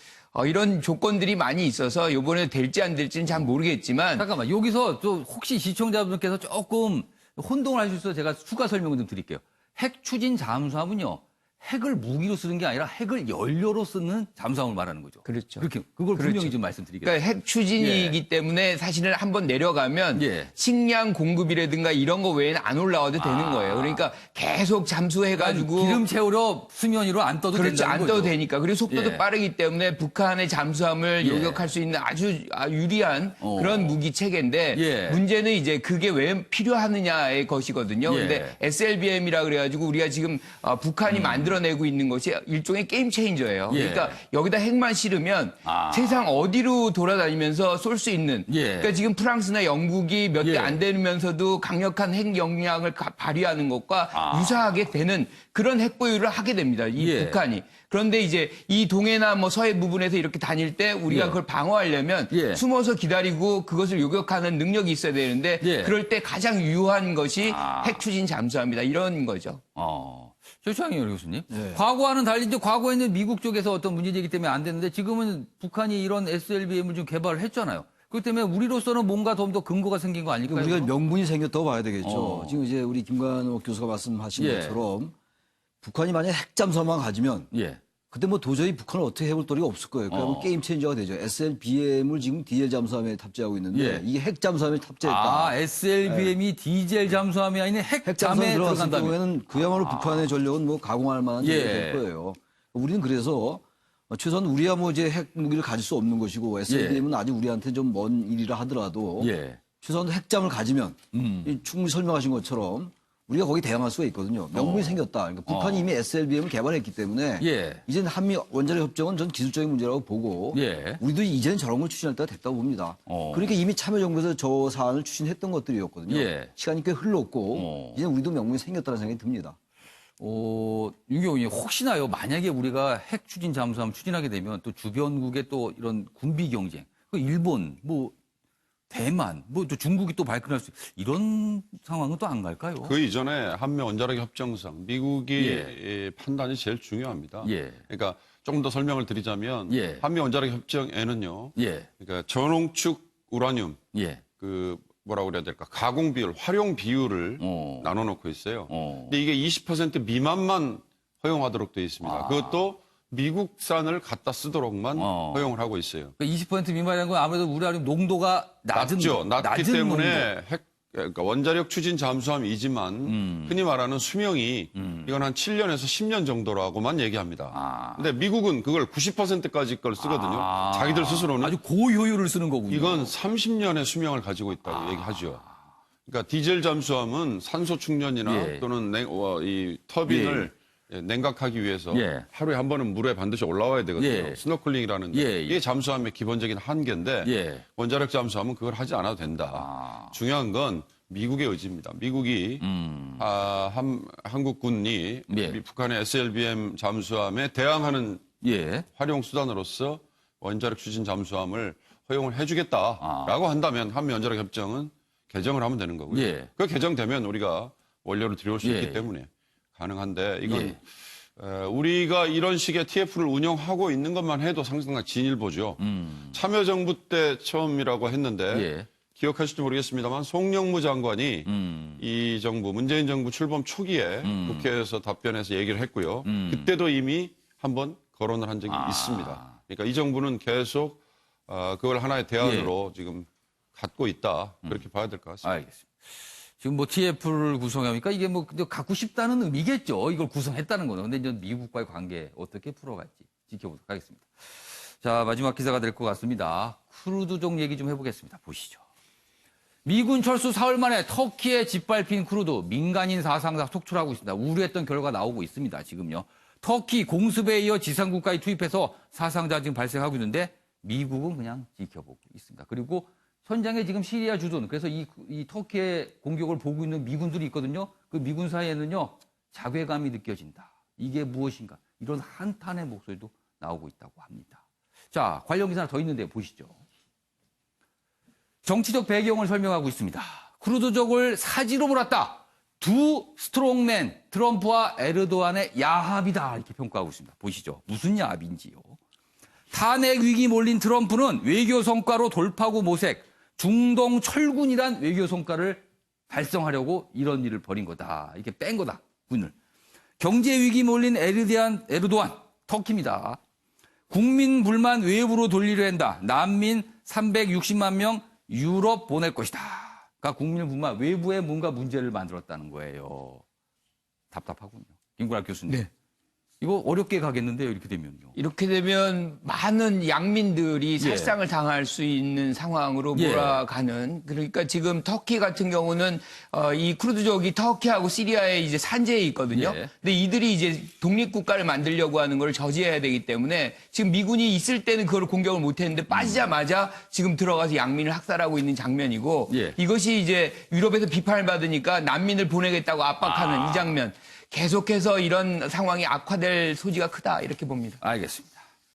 이런 조건들이 많이 있어서 이번에 될지 안 될지는 잘 모르겠지만 잠깐만 여기서 또 혹시 시청자분께서 조금 혼동을 하실 수 있어서 제가 추가 설명을 좀 드릴게요. 핵 추진 잠수함은요. 핵을 무기로 쓰는 게 아니라 핵을 연료로 쓰는 잠수함을 말하는 거죠. 그렇죠. 그렇게 그걸 그렇죠. 분명히 좀 말씀드리겠습니다. 그러니까 핵 추진이기 때문에 사실은 한번 내려가면 식량 공급이라든가 이런 거 외에는 안 올라와도 되는 거예요. 그러니까 계속 잠수해가지고 기름 채우러 수면 위로 안 떠도 그렇죠. 된다는 안 거죠. 떠도 되니까. 그리고 속도도 빠르기 때문에 북한의 잠수함을 요격할 수 있는 아주 유리한 그런 무기 체계인데 문제는 이제 그게 왜 필요하느냐의 것이거든요. 그런데 SLBM이라 그래가지고 우리가 지금 북한이 만들어내고 있는 것이 일종의 게임 체인저예요. 그러니까 여기다 핵만 실으면 세상 어디로 돌아다니면서 쏠 수 있는. 그러니까 지금 프랑스나 영국이 몇 대 안 되면서도 강력한 핵 역량을 발휘하는 것과 유사하게 되는 그런 핵 보유를 하게 됩니다. 이 북한이. 그런데 이제 이 동해나 뭐 서해 부분에서 이렇게 다닐 때 우리가 그걸 방어하려면 숨어서 기다리고 그것을 요격하는 능력이 있어야 되는데 그럴 때 가장 유효한 것이 핵 추진 잠수함이다. 이런 거죠. 최창희 교수님. 과거와는 달리 이제 과거에는 미국 쪽에서 어떤 문제제기 때문에 안 됐는데 지금은 북한이 이런 SLBM을 좀 개발을 했잖아요. 그렇기 때문에 우리로서는 뭔가 좀 더 근거가 생긴 거 아닐까요? 우리가 명분이 생겼다고 봐야 되겠죠. 지금 이제 우리 김관옥 교수가 말씀하신 것처럼 북한이 만약 핵 잠수함만 가지면 예. 그때 뭐 도저히 북한을 어떻게 해볼 도리가 없을 거예요. 그러면 게임 체인저가 되죠. SLBM을 지금 DL 잠수함에 탑재하고 있는데 예. 이게 핵 잠수함에 탑재했다. 아, SLBM이 디젤 잠수함이 아닌 핵 잠수함에 잠에 들어갔을 들어간다면. 경우에는 그야말로 북한의 전력은 뭐 가공할 만한 전력이 될 거예요. 우리는 그래서 최소한 우리야 뭐 이제 핵 무기를 가질 수 없는 것이고 SLBM은 아직 우리한테 좀 먼 일이라 하더라도 최소한 핵잠을 가지면 충분히 설명하신 것처럼 우리가 거기 대항할 수가 있거든요. 명분이 생겼다. 그러니까 북한이 이미 SLBM을 개발했기 때문에 이제는 한미 원자력 협정은 전 기술적인 문제라고 보고 우리도 이제는 저런 걸 추진할 때가 됐다고 봅니다. 그러니까 이미 참여정부에서 저 사안을 추진했던 것들이었거든요. 시간이 꽤 흘렀고 이제 우리도 명분이 생겼다는 생각이 듭니다. 윤경훈이 혹시나요, 만약에 우리가 핵 추진 잠수함 추진하게 되면 또 주변국의 또 이런 군비 경쟁, 그 일본, 뭐 대만, 뭐 또 중국이 또 발끈할 수 이런 상황은 또 안 갈까요? 그 이전에 한미 원자력 협정상 미국이 판단이 제일 중요합니다. 그러니까 조금 더 설명을 드리자면 한미 원자력 협정에는요. 그러니까 전홍축 우라늄 그 뭐라고 그래야 될까? 가공 비율, 활용 비율을 나눠 놓고 있어요. 근데 이게 20% 미만만 허용하도록 되어 있습니다. 그것도 미국산을 갖다 쓰도록만 허용을 하고 있어요. 그러니까 20% 미만이라는 건 아무래도 우라늄 농도가 낮기 낮기 때문에 그러니까 원자력 추진 잠수함이지만 흔히 말하는 수명이 이건 한 7년에서 10년 정도라고만 얘기합니다. 근데 미국은 그걸 90%까지 걸 쓰거든요. 자기들 스스로는. 아주 고효율을 쓰는 거군요. 이건 30년의 수명을 가지고 있다고 얘기하죠. 그러니까 디젤 잠수함은 산소 충전이나 또는 이 터빈을 냉각하기 위해서 하루에 한 번은 물에 반드시 올라와야 되거든요. 스노클링이라는 게. 이게 잠수함의 기본적인 한계인데 원자력 잠수함은 그걸 하지 않아도 된다. 중요한 건 미국의 의지입니다. 미국이 한국군이 북한의 SLBM 잠수함에 대항하는 활용 수단으로서 원자력 추진 잠수함을 허용을 해주겠다라고 한다면 한미 원자력 협정은 개정을 하면 되는 거고요. 그 개정되면 우리가 원료를 들여올 수 있기 때문에 가능한데 이건 우리가 이런 식의 TF를 운영하고 있는 것만 해도 상당히 진일보죠. 참여정부 때 처음이라고 했는데 기억하실지 모르겠습니다만 송영무 장관이 이 정부 문재인 정부 출범 초기에 국회에서 답변해서 얘기를 했고요. 그때도 이미 한번 거론을 한 적이 있습니다. 그러니까 이 정부는 계속 그걸 하나의 대안으로 지금 갖고 있다. 그렇게 봐야 될 것 같습니다. 알겠습니다. 지금 뭐 TF를 구성하니까 이게 뭐 갖고 싶다는 의미겠죠. 이걸 구성했다는 거는. 근데 이제 미국과의 관계 어떻게 풀어갈지 지켜보도록 하겠습니다. 자, 마지막 기사가 될 것 같습니다. 크루드족 얘기 좀 해보겠습니다. 보시죠. 미군 철수 사흘 만에 터키에 짓밟힌 크루드 민간인 사상자 속출하고 있습니다. 우려했던 결과 나오고 있습니다. 지금요. 터키 공습에 이어 지상국가에 투입해서 사상자 지금 발생하고 있는데 미국은 그냥 지켜보고 있습니다. 그리고 현장에 지금 시리아 주둔, 그래서 이 터키의 공격을 보고 있는 미군들이 있거든요. 그 미군 사이에는요, 자괴감이 느껴진다. 이게 무엇인가? 이런 한탄의 목소리도 나오고 있다고 합니다. 자, 관련 기사 하나 더 있는데 보시죠. 정치적 배경을 설명하고 있습니다. 크루드족을 사지로 몰았다. 두 스트롱맨, 트럼프와 에르도안의 야합이다. 이렇게 평가하고 있습니다. 보시죠. 무슨 야합인지요. 탄핵 위기 몰린 트럼프는 외교 성과로 돌파구 모색, 중동 철군이란 외교 성과를 달성하려고 이런 일을 벌인 거다. 이렇게 뺀 거다. 군을. 경제 위기 몰린 에르도안, 터키입니다. 국민 불만 외부로 돌리려 한다. 난민 360만 명 유럽 보낼 것이다. 그러니까 국민 불만 외부에 뭔가 문제를 만들었다는 거예요. 답답하군요. 김구라 교수님. 네. 이거 어렵게 가겠는데요, 이렇게 되면요. 이렇게 되면 많은 양민들이 살상을 당할 수 있는 상황으로 몰아가는. 그러니까 지금 터키 같은 경우는 이 쿠르드족이 터키하고 시리아에 이제 산재에 있거든요. 근데 이들이 이제 독립국가를 만들려고 하는 걸 저지해야 되기 때문에 지금 미군이 있을 때는 그걸 공격을 못했는데 빠지자마자 지금 들어가서 양민을 학살하고 있는 장면이고 이것이 이제 유럽에서 비판을 받으니까 난민을 보내겠다고 압박하는 이 장면. 계속해서 이런 상황이 악화될 소지가 크다 이렇게 봅니다. 알겠습니다.